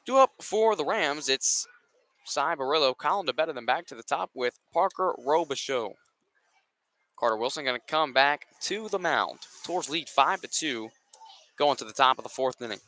Due up for the Rams, it's Cy Barillo calling to better them back to the top with Parker Robichaux. Carter Wilson going to come back to the mound towards lead 5-2, going to the top of the 4th inning.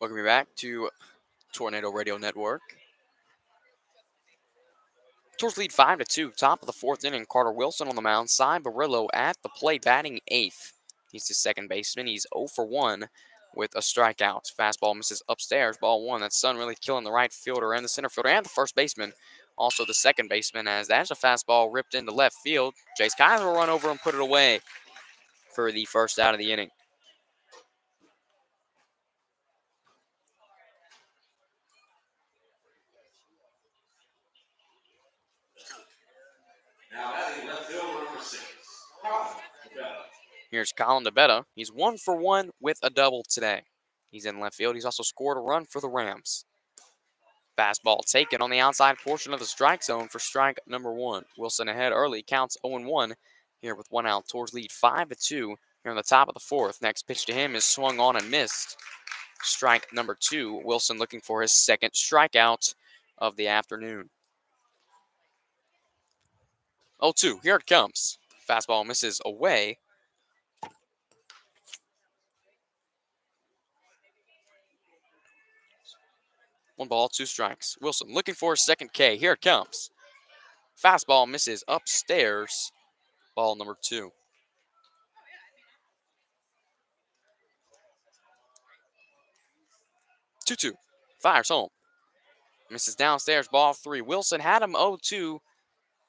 Welcome you back to Tornado Radio Network. Towards lead 5-2, top of the 4th inning. Carter Wilson on the mound. Cy Barillo at the plate, batting 8th. He's the second baseman. He's 0 for 1 with a strikeout. Fastball misses upstairs, ball one. That's Sun really killing the right fielder and the center fielder and the first baseman. Also the second baseman, as that's a fastball ripped into left field. Jace Kaiser will run over and put it away for the first out of the inning. Now batting left fielder number 6, Colin DeBetta. Here's Colin DeBetta. He's 1 for 1 with a double today. He's in left field. He's also scored a run for the Rams. Fastball taken on the outside portion of the strike zone for strike number 1. Wilson ahead early, counts 0-1 here with 1 out. Tours lead 5-2 here on the top of the 4th. Next pitch to him is swung on and missed. Strike number 2. Wilson looking for his second strikeout of the afternoon. 0-2. Here it comes. Fastball misses away. One ball, 2 strikes. Wilson looking for his second K. Here it comes. Fastball misses upstairs. Ball number 2. 2-2. Fires home. Misses downstairs. Ball 3. Wilson had him 0-2.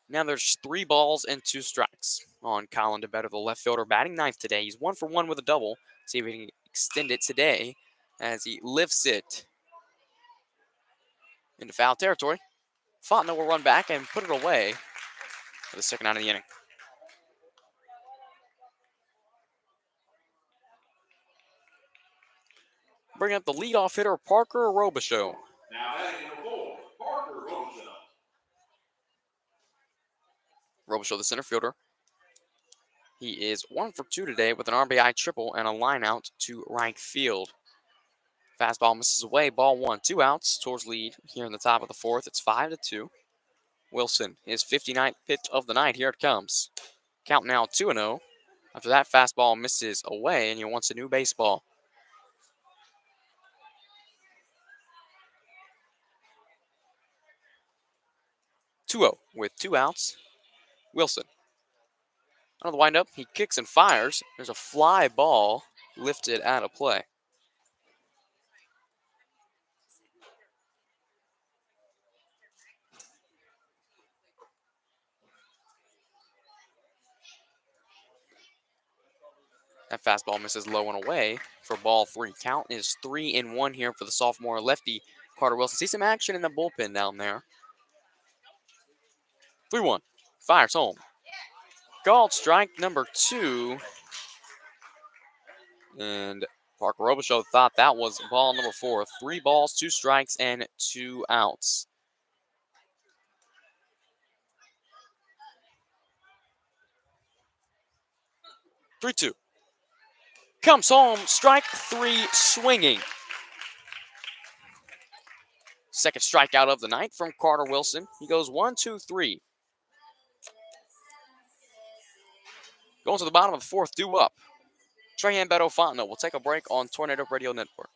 Now there's 3 balls and 2 strikes on Colin DeBetta, the left fielder, batting ninth today. He's 1 for 1 with a double. See if he can extend it today as he lifts it into foul territory. Fontenot will run back and put it away for the second out of the inning. Bring up the leadoff hitter, Parker Robichaux. Now batting number 4, Parker Robichaux. Robichaux, the center fielder. He is 1 for 2 today with an RBI triple and a line out to right field. Fastball misses away, ball 1, 2 outs. Tours lead here in the top of the 4th. It's 5-2. Wilson, his 59th pitch of the night. Here it comes. Count now 2-0. After that, fastball misses away, and he wants a new baseball. 2-0 with 2 outs. Wilson. On the windup, he kicks and fires. There's a fly ball lifted out of play. That fastball misses low and away for ball 3. Count is 3-1 here for the sophomore lefty, Carter Wilson. See some action in the bullpen down there. 3-1. Fires home. Called strike number 2. And Parker Robichaux thought that was ball number 4. 3 balls, 2 strikes, and 2 outs. Three-two. Comes home, strike 3 swinging. Second strikeout of the night from Carter Wilson. He goes 1-2-3. Going to the bottom of the 4th, due up. Trahan, Beto, Fontenot. We'll take a break on Tornado Radio Network.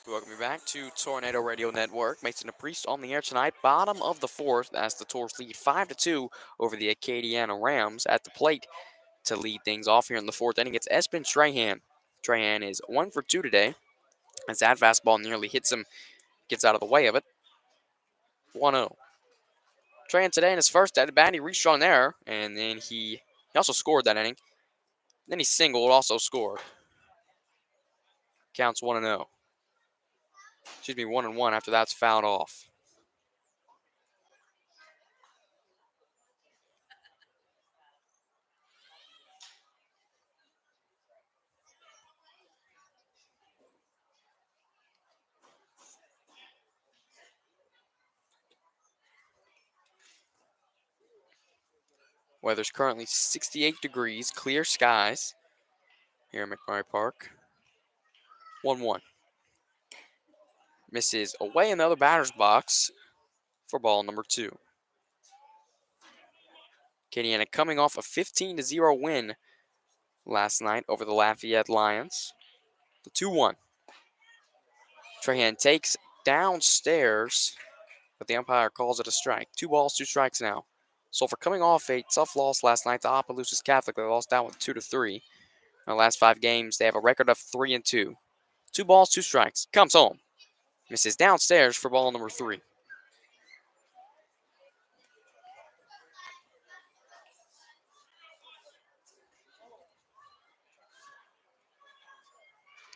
Welcome you back to Tornado Radio Network. Mason and Priest on the air tonight. Bottom of the 4th as the Tours lead 5-2 over the Acadiana Rams. At the plate to lead things off here in the 4th inning, it's Espen Trahan. Trahan is 1 for 2 today as that fastball nearly hits him. gets out of the way of it. 1-0. Trahan today in his first at bat, he reached on there, and then he also scored that inning. Then he singled, also scored. Counts 1-0. Excuse me, 1-1 after that's fouled off. Weather's currently 68 degrees, clear skies here in McMurray Park. 1-1. Misses away in the other batter's box for ball number 2. Acadiana coming off a 15-0 win last night over the Lafayette Lions. The 2-1. Trahan takes downstairs, but the umpire calls it a strike. 2 balls, 2 strikes now. Sulphur coming off a tough loss last night to Opelousas Catholic. They lost that one 2-3. In the last 5 games, they have a record of 3-2. 2 balls, 2 strikes. Comes home. Misses downstairs for ball number 3.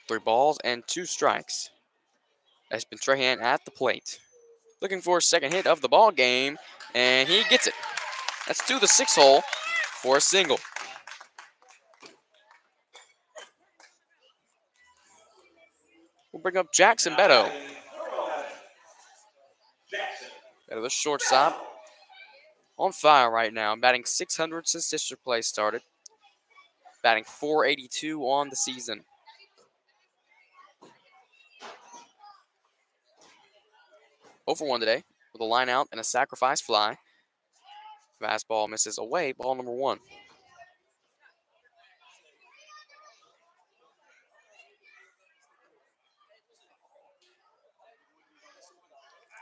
Three balls and 2 strikes. Espen Trahan at the plate. Looking for a second hit of the ball game, and he gets it. That's to the 6th hole for a single. We'll bring up Jackson Beto. Beto, the shortstop, on fire right now. Batting .600 since district play started. Batting .482 on the season. Over 1 today with a line out and a sacrifice fly. Fastball misses away, ball number 1.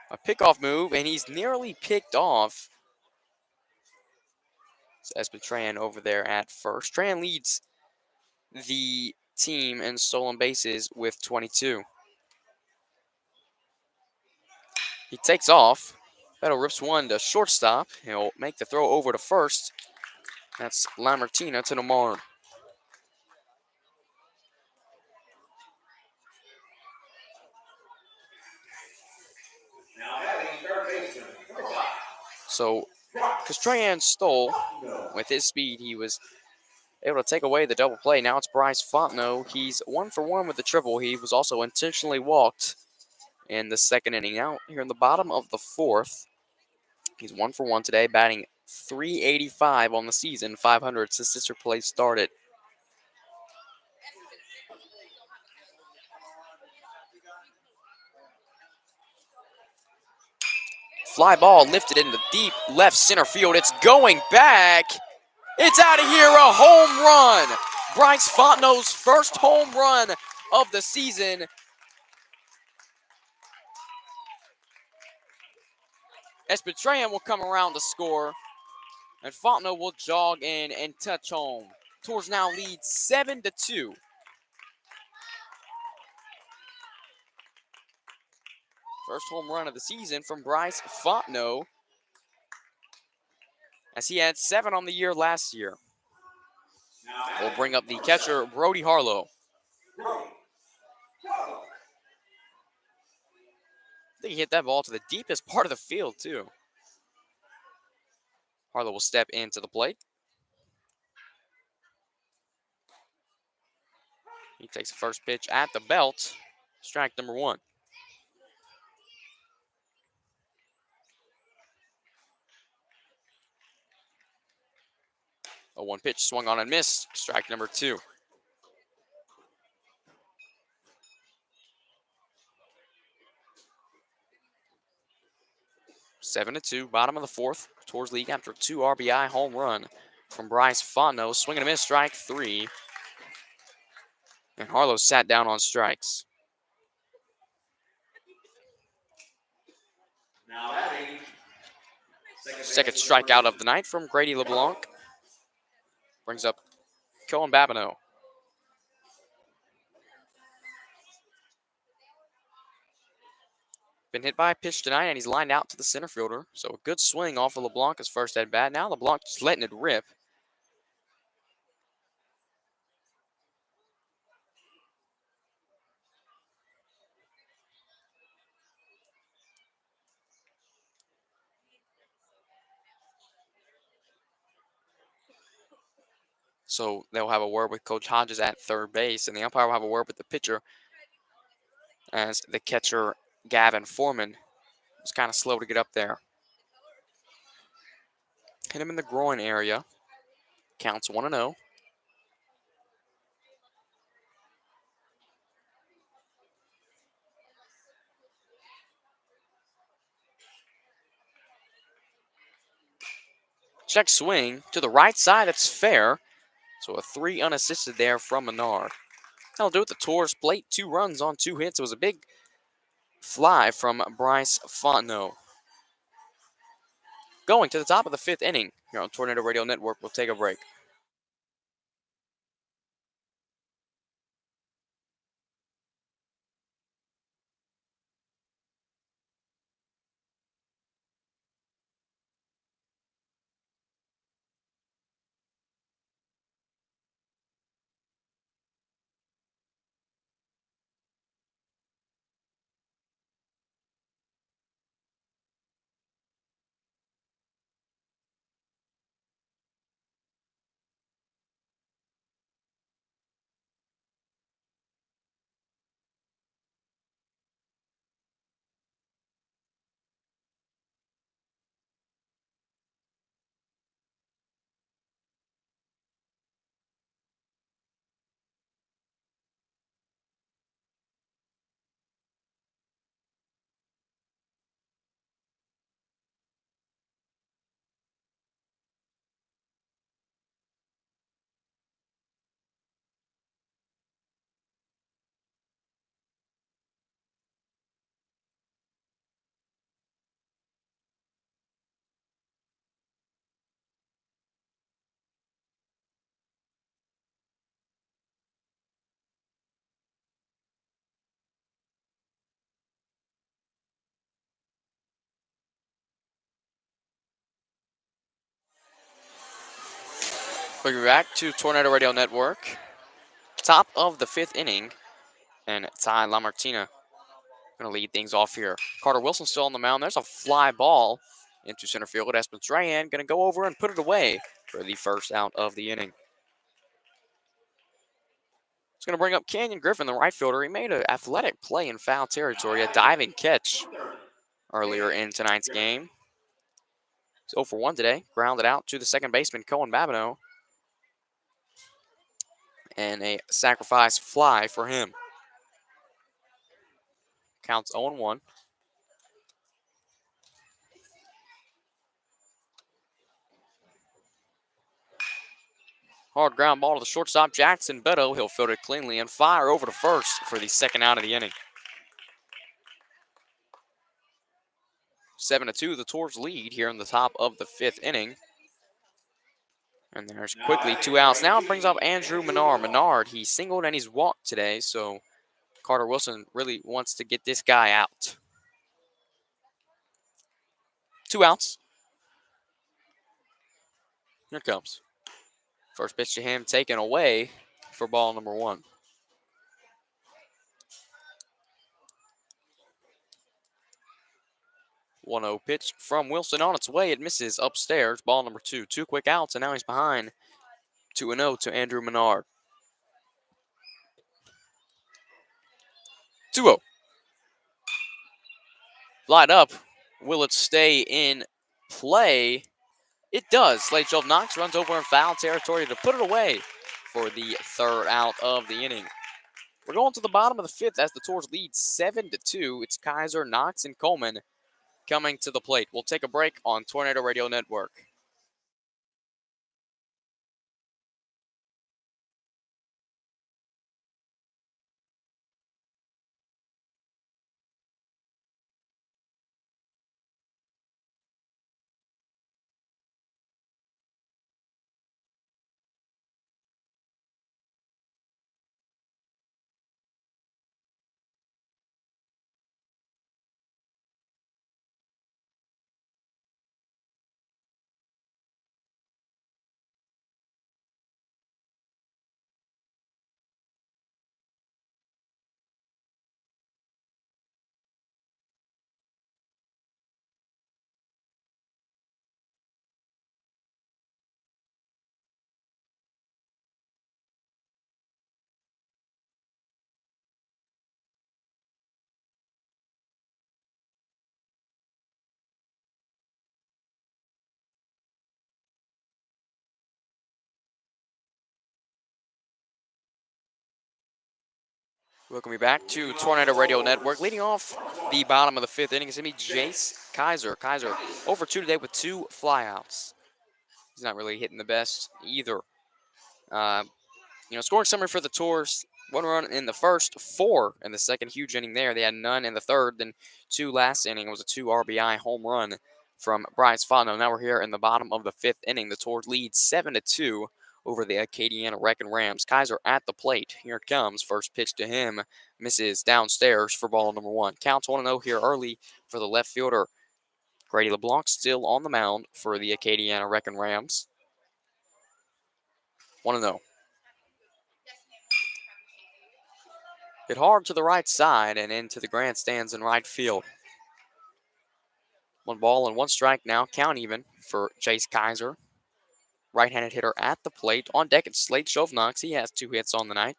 A pickoff move, and he's nearly picked off. It's Espen Trahan over there at first. Trahan leads the team in stolen bases with 22. He takes off. Beto rips one to shortstop. He'll make the throw over to first. That's Lamartina to Namar. So, because Trahan stole with his speed, he was able to take away the double play. Now it's Bryce Fontenot. He's 1 for 1 with the triple. He was also intentionally walked in the second inning. Now, here in the bottom of the 4th, he's 1 for 1 today, batting .385 on the season, .500 since district play started. Fly ball lifted into deep left center field. It's going back. It's out of here, a home run. Bryce Fontenot's first home run of the season. Espen Trahan will come around to score, and Fontenot will jog in and touch home. Tours now lead 7-2. First home run of the season from Bryce Fontenot, as he had 7 on the year last year. We'll bring up the catcher, Brody Harlow. I think he hit that ball to the deepest part of the field, too. Harlow will step into the plate. He takes the first pitch at the belt. Strike number 1. A 1 pitch swung on and missed. Strike number 2. Seven to 2, bottom of the 4th. Tours lead after a 2 RBI home run from Bryce Fontenot. Swing and a miss, strike 3. And Harlow sat down on strikes. Second strikeout of the night from Grady LeBlanc. Brings up Cohen Babineau. been hit by a pitch tonight, and he's lined out to the center fielder. So a good swing off of LeBlanc's first at bat. Now LeBlanc just letting it rip. So they'll have a word with Coach Hodges at third base, and the umpire will have a word with the pitcher as the catcher, Gavin Foreman, was kind of slow to get up there. Hit him in the groin area. Counts 1-0. Check swing to the right side. That's fair. So a 3 unassisted there from Menard. That'll do it. The Tours plate 2 runs on 2 hits. It was a big fly from Bryce Fontenot. Going to the top of the 5th inning here on Tornado Radio Network. We'll take a break. We'll be back to Tornado Radio Network. Top of the 5th inning. And Ty LaMartina going to lead things off here. Carter Wilson still on the mound. There's a fly ball into center field. Espen Strahan going to go over and put it away for the first out of the inning. It's going to bring up Canyon Griffin, the right fielder. He made an athletic play in foul territory, a diving catch earlier in tonight's game. He's 0 for 1 today. Grounded out to the second baseman, Cohen Babineau. And a sacrifice fly for him. Counts 0-1. Hard ground ball to the shortstop, Jackson Beto. He'll field it cleanly and fire over to first for the second out of the inning. 7-2, the Tours lead here in the top of the 5th inning. And there's quickly 2 outs. Now it brings up Andrew Menard. Menard, he singled and he's walked today, so Carter Wilson really wants to get this guy out. 2 outs. Here it comes. First pitch to him taken away for ball number 1. 1-0 pitch from Wilson on its way. It misses upstairs. Ball number 2. 2 quick outs, and now he's behind 2-0 to Andrew Menard. 2-0. Light up. Will it stay in play? It does. Slade Shelf Knox runs over in foul territory to put it away for the third out of the inning. We're going to the bottom of the 5th as the Tours lead 7-2. It's Kaiser, Knox, and Coleman coming to the plate. We'll take a break on Tornado Radio Network. Welcome you back to Tornado Radio Network. Leading off the bottom of the 5th inning is going to be Jace Kaiser. Kaiser over 2 today with 2 flyouts. He's not really hitting the best either. Scoring summary for the Tours. 1 run in the first, 4 in the second. Huge inning there. They had none in the third. Then 2 last inning. It was a 2 RBI home run from Bryce Fonno. Now we're here in the bottom of the 5th inning. The Tours lead 7-2 over the Acadiana Wrecking Rams. Kaiser at the plate. Here it comes. First pitch to him. Misses downstairs for ball number 1. Counts 1-0 here early for the left fielder. Grady LeBlanc still on the mound for the Acadiana Wrecking Rams. 1-0. Hit hard to the right side and into the grandstands in right field. 1 ball and 1 strike now. Count even for Chase Kaiser. Right-handed hitter at the plate. On deck, it's Slade Shovnox. He has 2 hits on the night.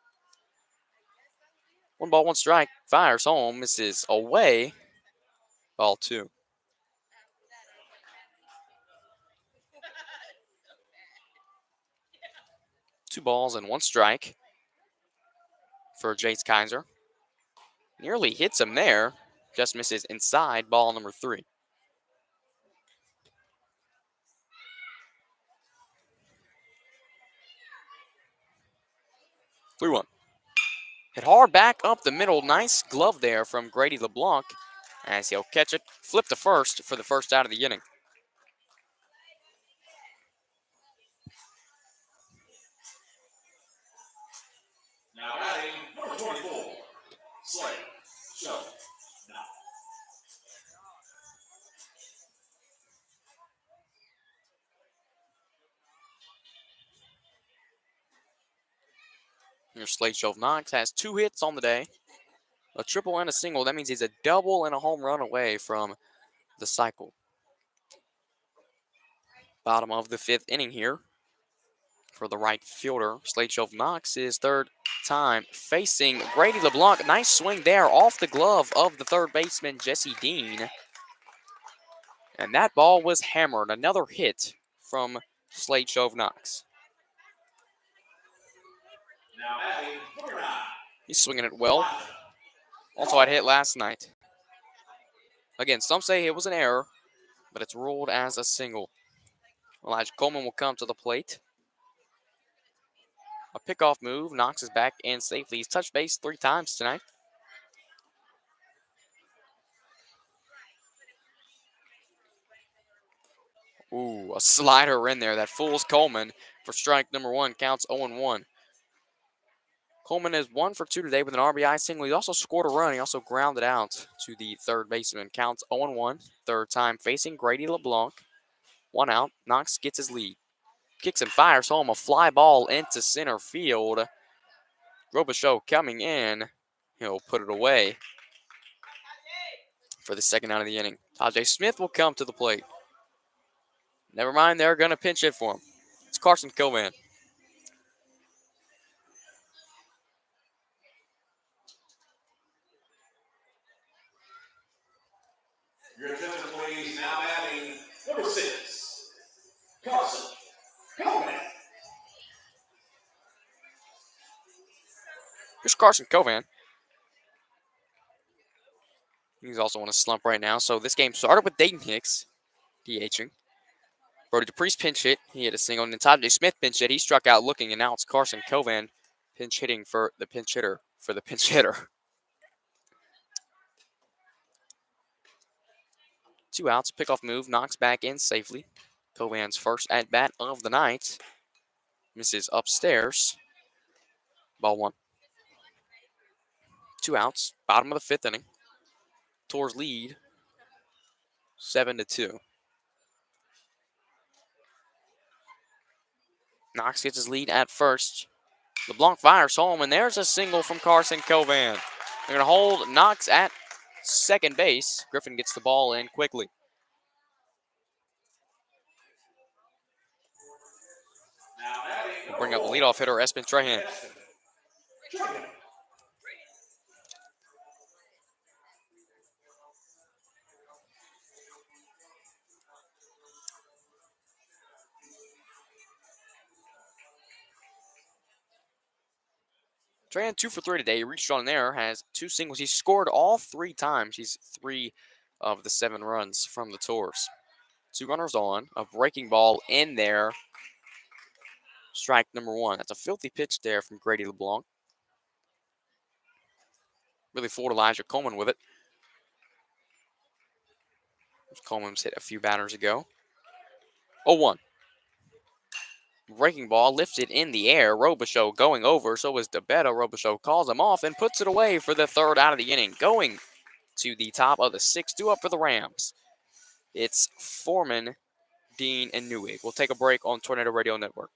1 ball, 1 strike. Fires home. Misses away. Ball 2. Two balls and 1 strike for Jace Kaiser. Nearly hits him there. Just misses inside. Ball number 3. Three one. Hit hard back up the middle. Nice glove there from Grady LeBlanc as he'll catch it. Flip to first for the first out of the inning. Now batting number 24, Slade Shovnox. Here's Slade Shovnox. Has 2 hits on the day. A triple and a single. That means he's a double and a home run away from the cycle. Bottom of the 5th inning here for the right fielder. Slade Shovnox is third time facing Grady LeBlanc. Nice swing there off the glove of the third baseman, Jesse Dean. And that ball was hammered. Another hit from Slade Shovnox. Now batting number 9. He's swinging it well. Also had hit last night. Again, some say it was an error, but it's ruled as a single. Elijah Coleman will come to the plate. A pickoff move. Knox is back in safely. He's touched base 3 times tonight. Ooh, a slider in there that fools Coleman for strike number 1. Counts 0-1. Coleman is 1 for 2 today with an RBI single. He also scored a run. He also grounded out to the third baseman. Counts 0-1. Third time facing Grady LeBlanc. 1 out. Knox gets his lead. Kicks and fires home a fly ball into center field. Robichaux coming in. He'll put it away for the second out of the inning. Tajay Smith will come to the plate. Never mind, they're going to pinch hit for him. It's Carson Covan. Your attention, please. Now batting number 6, Carson Coleman. Here's Carson Covan. He's also on a slump right now. So this game started with Dayton Hicks DHing. Brody DePriest pinch hit. He hit a single. And then Tajay Smith pinch hit. He struck out looking. And now it's Carson Covan pinch hitting for the pinch hitter. 2 outs. Pickoff move. Knocks back in safely. Covan's first at bat of the night. Misses upstairs. Ball 1. 2 outs. Bottom of the 5th inning. Tours lead 7-2. Knox gets his lead at first. LeBlanc fires home, and there's a single from Carson Covan. They're going to hold Knox at second base. Griffin gets the ball in quickly. We'll bring up the leadoff hitter, Espen Trahan. Tran 2 for 3 today. He reached on there, has 2 singles. He scored all 3 times. He's 3 of the 7 runs from the tours. 2 runners on. A breaking ball in there. Strike number 1. That's a filthy pitch there from Grady LeBlanc. Really fooled Elijah Coleman with it. Coleman's hit a few batters ago. 0-1. Breaking ball lifted in the air. Robichaux going over. So is DeBetta. Robichaux calls him off and puts it away for the 3rd out of the inning. Going to the top of the 6th. 2 up for the Rams. It's Foreman, Dean, and Newegg. We'll take a break on Tornado Radio Network.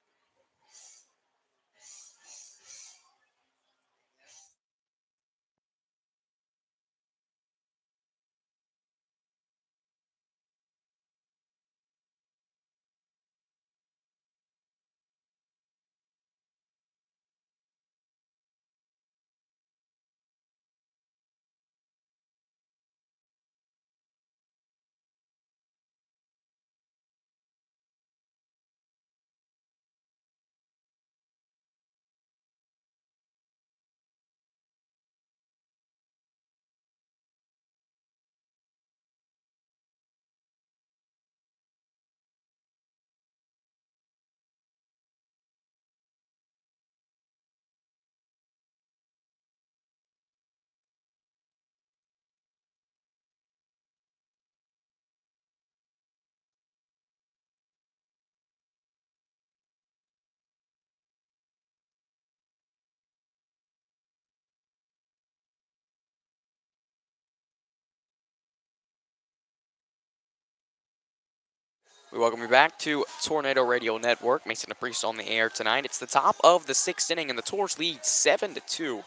We welcome you back to Tornado Radio Network. Mason DePriest on the air tonight. It's the top of the 6th inning, and the Tours lead 7-2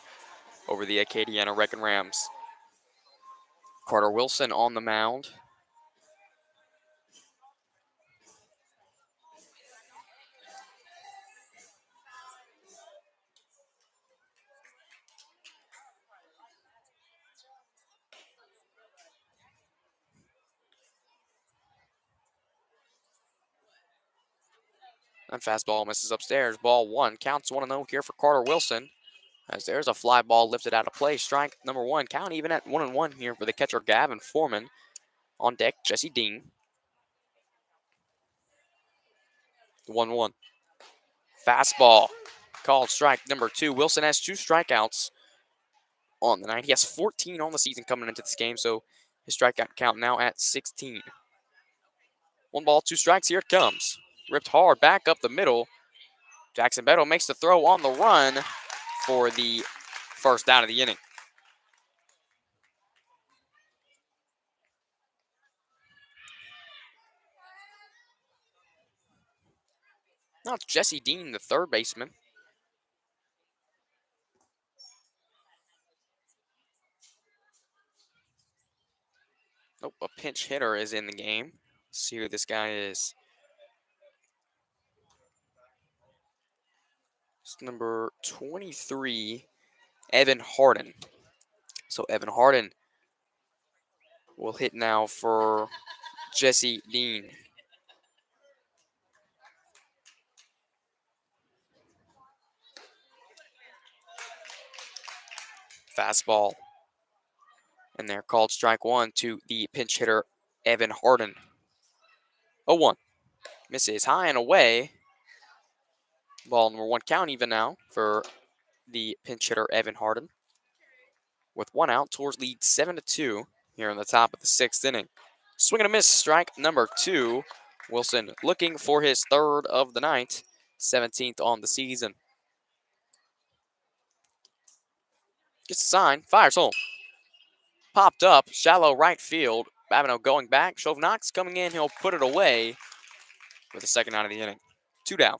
over the Acadiana Wrecking Rams. Carter Wilson on the mound. And fastball misses upstairs. Ball 1. Counts 1-0 here for Carter Wilson. As there's a fly ball lifted out of play. Strike number 1. Count even at 1-1 here for the catcher Gavin Foreman. On deck, Jesse Dean. 1-1. Fastball. Called strike number 2. Wilson has 2 strikeouts on the night. He has 14 on the season coming into this game, so his strikeout count now at 16. 1 ball, 2 strikes. Here it comes. Ripped hard back up the middle. Jackson Beto makes the throw on the run for the 1st out of the inning. Now it's Jesse Dean, the 3rd baseman. Nope, a pinch hitter is in the game. Let's see who this guy is. It's number 23, Evan Harden. So Evan Harden will hit now for Jesse Dean. Fastball. And they're called strike 1 to the pinch hitter, Evan Harden. 0-1. Misses high and away. Ball number 1 count even now for the pinch hitter, Evan Harden. With 1 out, Tours lead 7-2 here in the top of the 6th inning. Swing and a miss, strike number 2. Wilson looking for his 3rd of the night, 17th on the season. Gets a sign, fires home. Popped up, shallow right field. Babineau going back. Shovnox coming in. He'll put it away with the 2nd out of the inning. 2 down.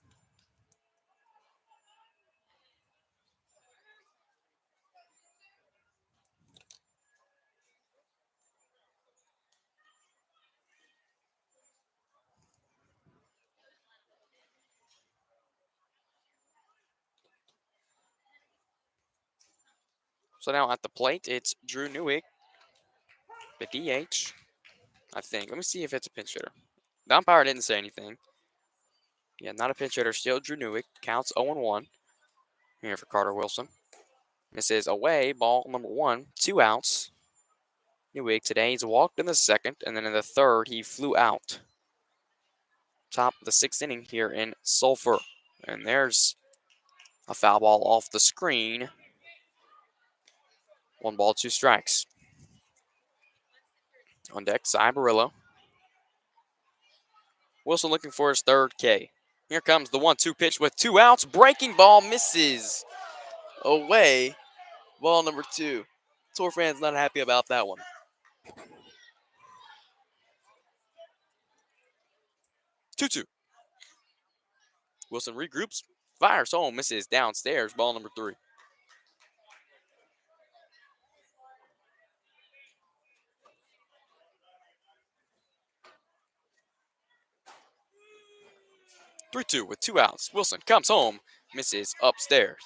So now at the plate, it's Drew Newegg, the DH, I think. Let me see if it's a pinch hitter. The umpire didn't say anything. Yeah, not a pinch hitter. Still Drew Newegg. Counts 0-1 here for Carter Wilson. Misses away. Ball number 1. 2 outs. Newig today, he's walked in the second, and then in the third, he flew out. Top of the 6th inning here in Sulphur. And there's a foul ball off the screen. 1 ball, 2 strikes. On deck, Cy Barillo. Wilson looking for his 3rd K. Here comes the 1-2 pitch with 2 outs. Breaking ball misses away. Ball number 2. Tor fans not happy about that one. 2-2. Wilson regroups, fires home, misses downstairs. Ball number 3. Three-two with 2 outs. Wilson comes home, misses upstairs.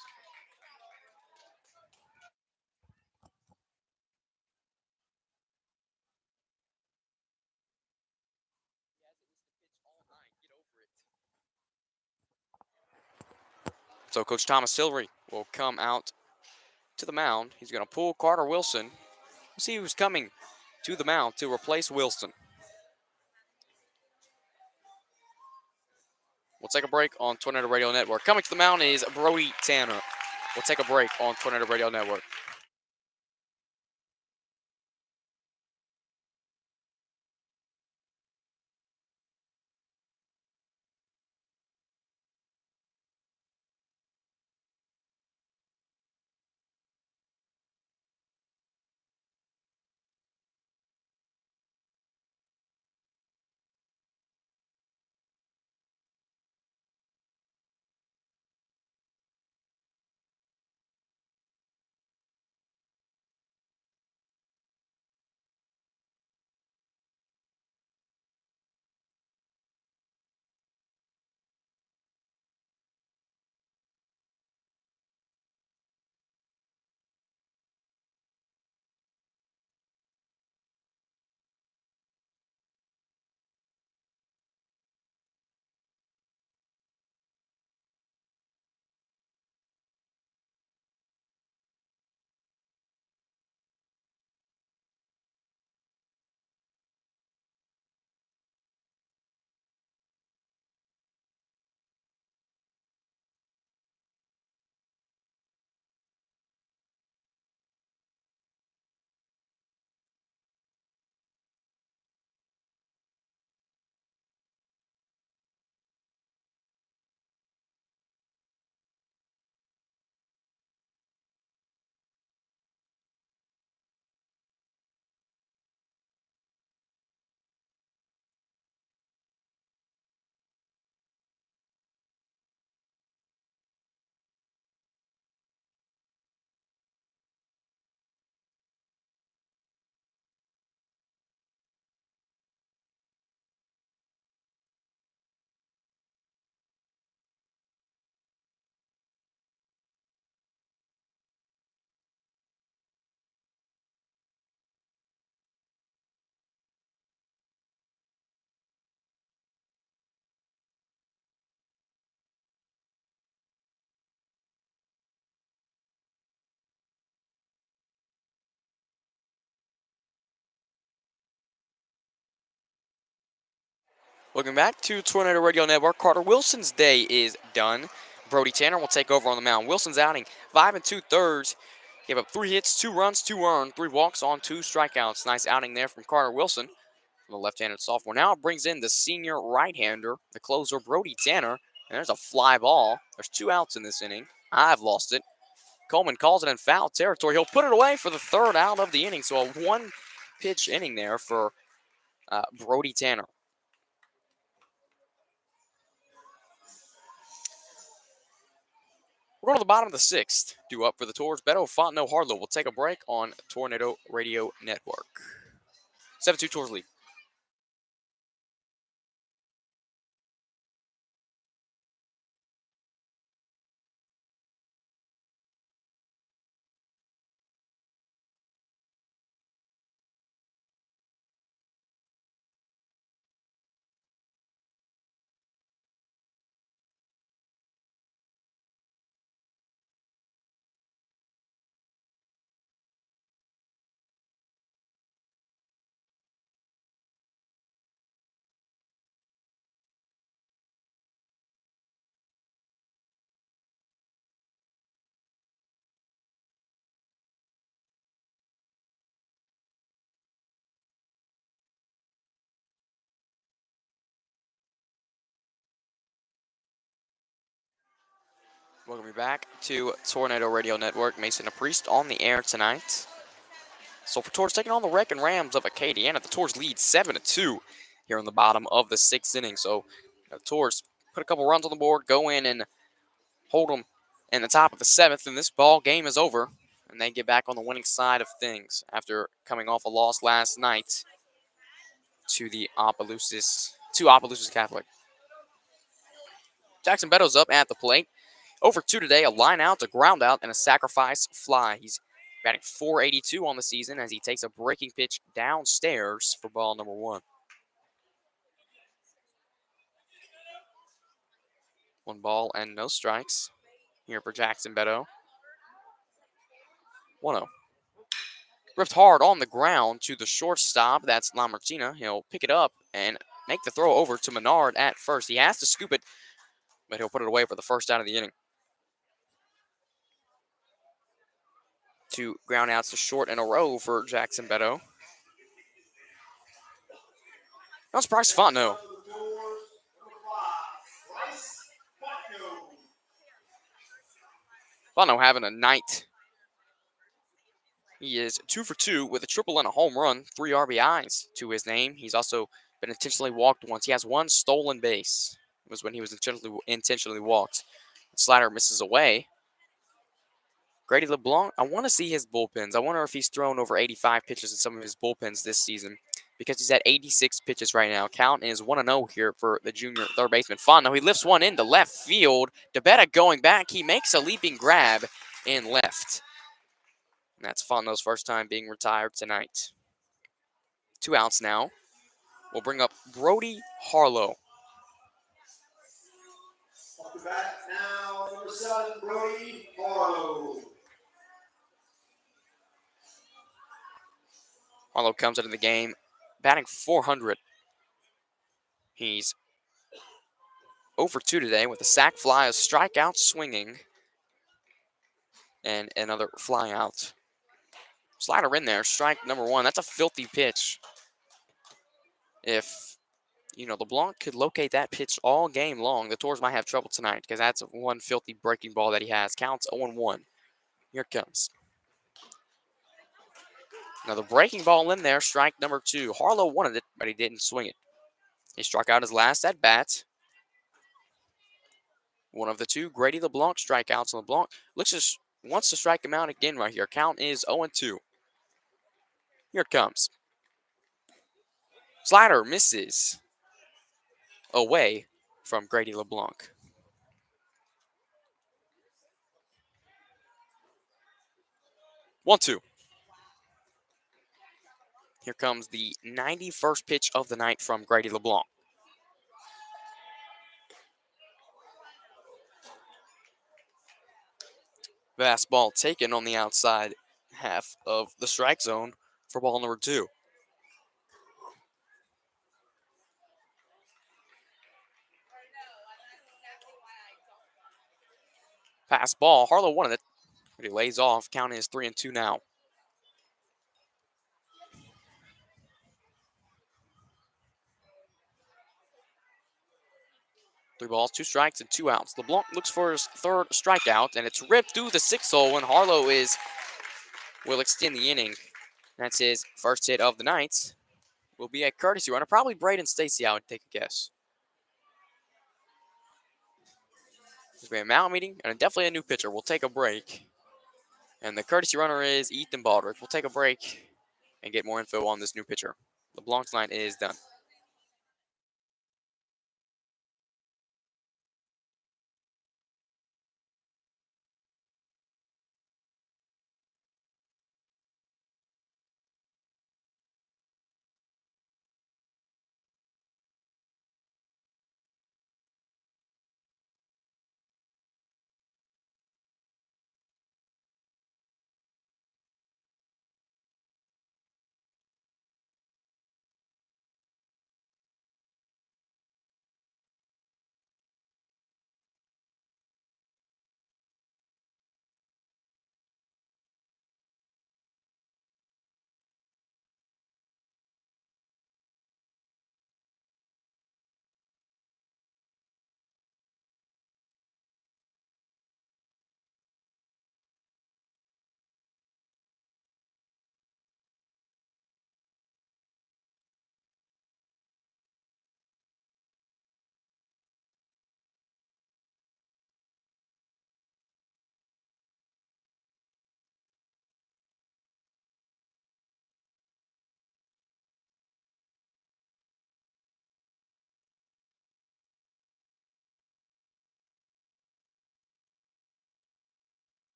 So Coach Thomas Hillary will come out to the mound. He's going to pull Carter Wilson. We'll see who's coming to the mound to replace Wilson. We'll take a break on Tornado Radio Network. Coming to the mound is Brody Tanner. We'll take a break on Tornado Radio Network. Welcome back to Tornado Radio Network. Carter Wilson's day is done. Brody Tanner will take over on the mound. Wilson's outing 5 2/3. Gave up 3 hits, 2 runs, 2 earned, 3 walks on 2 strikeouts. Nice outing there from Carter Wilson, the left-handed sophomore. Now it brings in the senior right-hander, the closer Brody Tanner. And there's a fly ball. There's 2 outs in this inning. I've lost it. Coleman calls it in foul territory. He'll put it away for the 3rd out of the inning. So a 1-pitch inning there for Brody Tanner. We're going to the bottom of the 6th. Due up for the Tours. Beto, Fontenot, Harlow. We'll take a break on Tornado Radio Network. 7-2 Tours lead. Welcome you back to Tornado Radio Network. Mason and Priest on the air tonight. Sulphur Tours taking on the Wrecking Rams of Acadiana. The Tours lead 7-2 here in the bottom of the 6th inning. So the Tours put a couple runs on the board, go in and hold them in the top of the 7th, and this ball game is over. And they get back on the winning side of things after coming off a loss last night to Opelousas Catholic. Jackson Beddoes up at the plate. Over 2 today, a line out, a ground out, and a sacrifice fly. He's batting .482 on the season as he takes a breaking pitch downstairs for ball number 1. 1 ball and no strikes here for Jackson Beddoes. 1-0. Ripped hard on the ground to the shortstop. That's LaMartina. He'll pick it up and make the throw over to Menard at first. He has to scoop it, but he'll put it away for the first out of the inning. 2 ground outs to short in a row for Jackson Beddoes. That's Bryce Fontenot. Fontenot having a night. He is 2 for 2 with a triple and a home run, 3 RBIs to his name. He's also been intentionally walked once. He has 1 stolen base. It was when he was intentionally walked. Slider misses away. Grady LeBlanc, I want to see his bullpens. I wonder if he's thrown over 85 pitches in some of his bullpens this season because he's at 86 pitches right now. Count is 1-0 here for the junior third baseman. Fontenot, he lifts one into left field. DeBetta going back. He makes a leaping grab in left. And that's Fontenot's first time being retired tonight. 2 outs now. We'll bring up Brody Harlow. Off the bat now, number 7, Brody Harlow. Harlow comes into the game batting .400. He's 0 for 2 today with a sac fly, a strikeout swinging, and another fly out. Slider in there, strike number 1. That's a filthy pitch. If, LeBlanc could locate that pitch all game long, the Tours might have trouble tonight because that's one filthy breaking ball that he has. Counts 0-1. Here it comes. Another breaking ball in there, strike number 2. Harlow wanted it, but he didn't swing it. He struck out his last at bat. One of the 2 Grady LeBlanc strikeouts. LeBlanc wants to strike him out again right here. Count is 0-2. Here it comes. Slider misses away from Grady LeBlanc. One, 2. Here comes the 91st pitch of the night from Grady LeBlanc. Fastball taken on the outside half of the strike zone for ball number 2. Pass ball. Harlow wanted it, but he lays off. Count is 3-2 now. Three balls, 2 strikes, and 2 outs. LeBlanc looks for his 3rd strikeout, and it's ripped through the 6th hole, and Harlow will extend the inning. That's his first hit of the night. Will be a courtesy runner. Probably Braden Stacy, I would take a guess. There's been a mountain meeting and definitely a new pitcher. We'll take a break. And the courtesy runner is Ethan Baldrick. We'll take a break and get more info on this new pitcher. LeBlanc's line is done.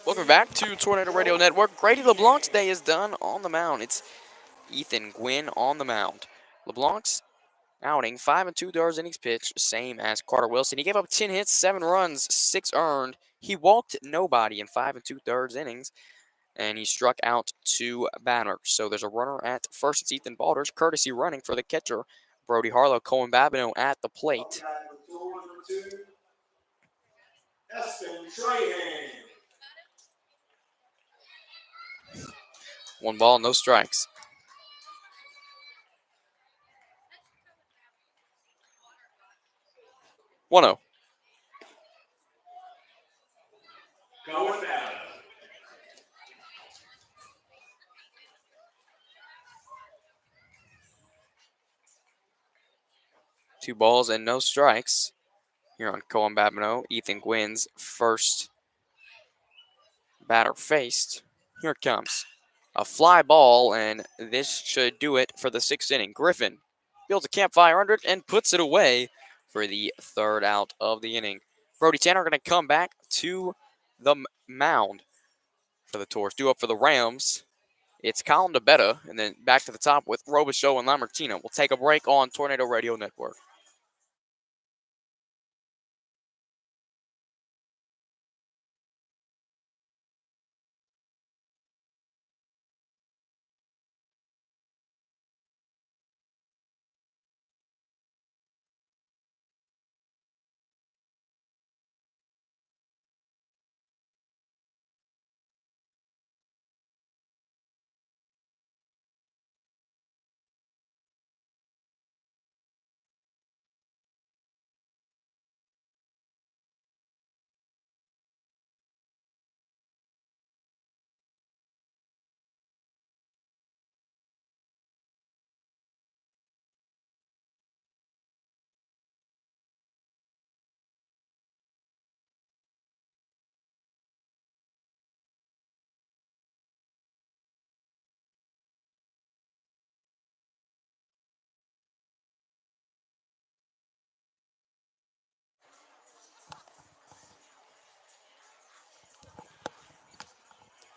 Welcome back to Tornado Radio Network. Grady LeBlanc's day is done on the mound. It's Ethan Gwynn on the mound. LeBlanc's outing, 5 2/3 innings pitched, same as Carter Wilson. He gave up 10 hits, 7 runs, 6 earned. He walked nobody in 5 2/3 innings, and he struck out 2 batters. So there's a runner at first. It's Ethan Balders, courtesy running for the catcher, Brody Harlow. Cohen Babineau at the plate. One ball, no strikes. One 0. Two balls and no strikes here on Cohen Babineau. Ethan Gwynn's first batter faced. Here it comes. A fly ball, and this should do it for the 6th inning. Griffin builds a campfire under it and puts it away for the 3rd out of the inning. Brody Tanner going to come back to the mound for the Taurus. Due up for the Rams. It's Colin DeBetta, and then back to the top with Robichaux and Lamartina. We'll take a break on Tornado Radio Network.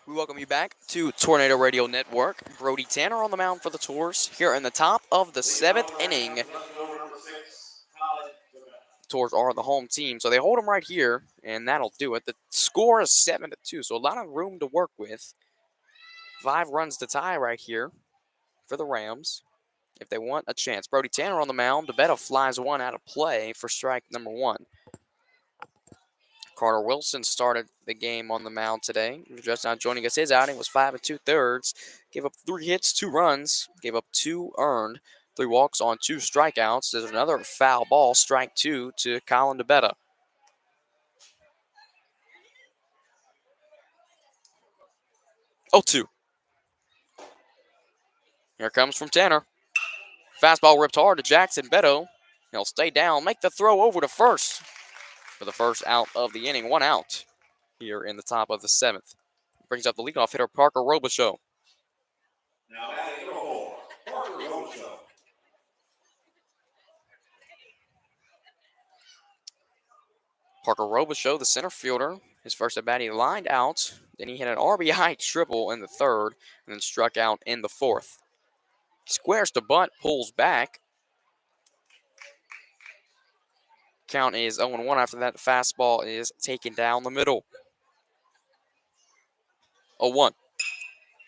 We welcome you back to Tornado Radio Network. Brody Tanner on the mound for the Taurus here in the top of the 7th inning. Taurus are the home team, so they hold them right here, and that'll do it. The score is 7-2, so a lot of room to work with. 5 runs to tie right here for the Rams if they want a chance. Brody Tanner on the mound. DeBetta flies one out of play for strike number 1. Carter Wilson started the game on the mound today. Just now joining us, his outing was 5 2/3. Gave up 3 hits, 2 runs, gave up 2 earned, 3 walks on 2 strikeouts. There's another foul ball, strike 2 to Colin DeBetta. Oh, 2. Here comes from Tanner. Fastball ripped hard to Jackson Beto. He'll stay down, make the throw over to first for the first out of the inning. 1 out here in the top of the 7th. Brings up the leadoff hitter, Parker Robichaux. Now batting number 4, Parker Robichaux. Parker Robichaux, the center fielder, his first at bat, he lined out. Then he hit an RBI triple in the 3rd and then struck out in the 4th. Squares to bunt, pulls back. Count is 0-1 after that. The fastball is taken down the middle. 0-1.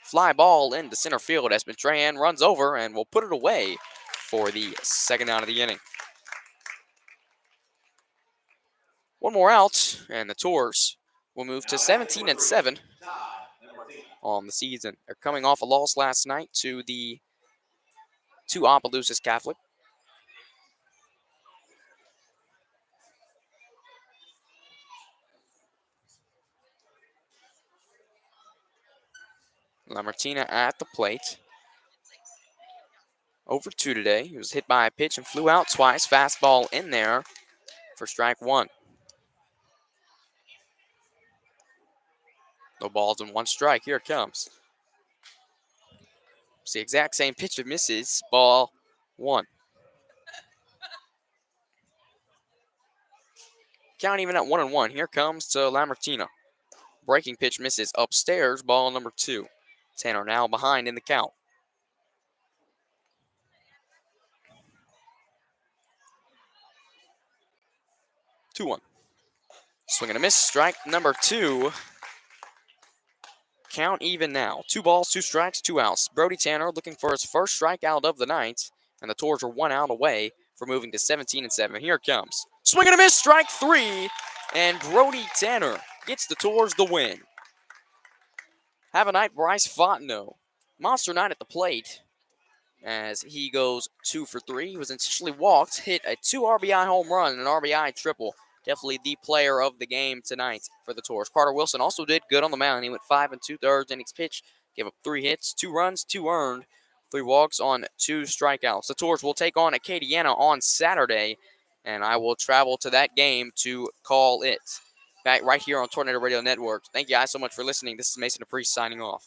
Fly ball into center field. Espen Trahan runs over and will put it away for the 2nd out of the inning. 1 more out, and the Taurus will move to 17-7 on the season. They're coming off a loss last night to Opelousas Catholic. Lamartina at the plate. 0-2 today. He was hit by a pitch and flew out twice. Fastball in there for strike 1. No balls and 1 strike. Here it comes. It's the exact same pitch of misses. Ball 1. Count even at 1-1. Here comes to Lamartina. Breaking pitch misses upstairs, ball number 2. Tanner now behind in the count. 2-1. Swing and a miss, strike number 2. Count even now. 2 balls, 2 strikes, 2 outs. Brody Tanner looking for his first strikeout of the night, and the Tours are 1 out away from moving to 17-7. Here it comes. Swing and a miss, strike 3, and Brody Tanner gets the Tours the win. Have a night, Bryce Fontenot. Monster night at the plate as he goes 2 for 3. He was initially walked, hit a 2 RBI home run and an RBI triple. Definitely the player of the game tonight for the Tours. Carter Wilson also did good on the mound. He went 5 2/3 innings pitched, gave up 3 hits, 2 runs, 2 earned, 3 walks on 2 strikeouts. The Tours will take on Acadiana on Saturday, and I will travel to that game to call it. Back right here on Tornado Radio Network. Thank you guys so much for listening. This is Mason DePriest signing off.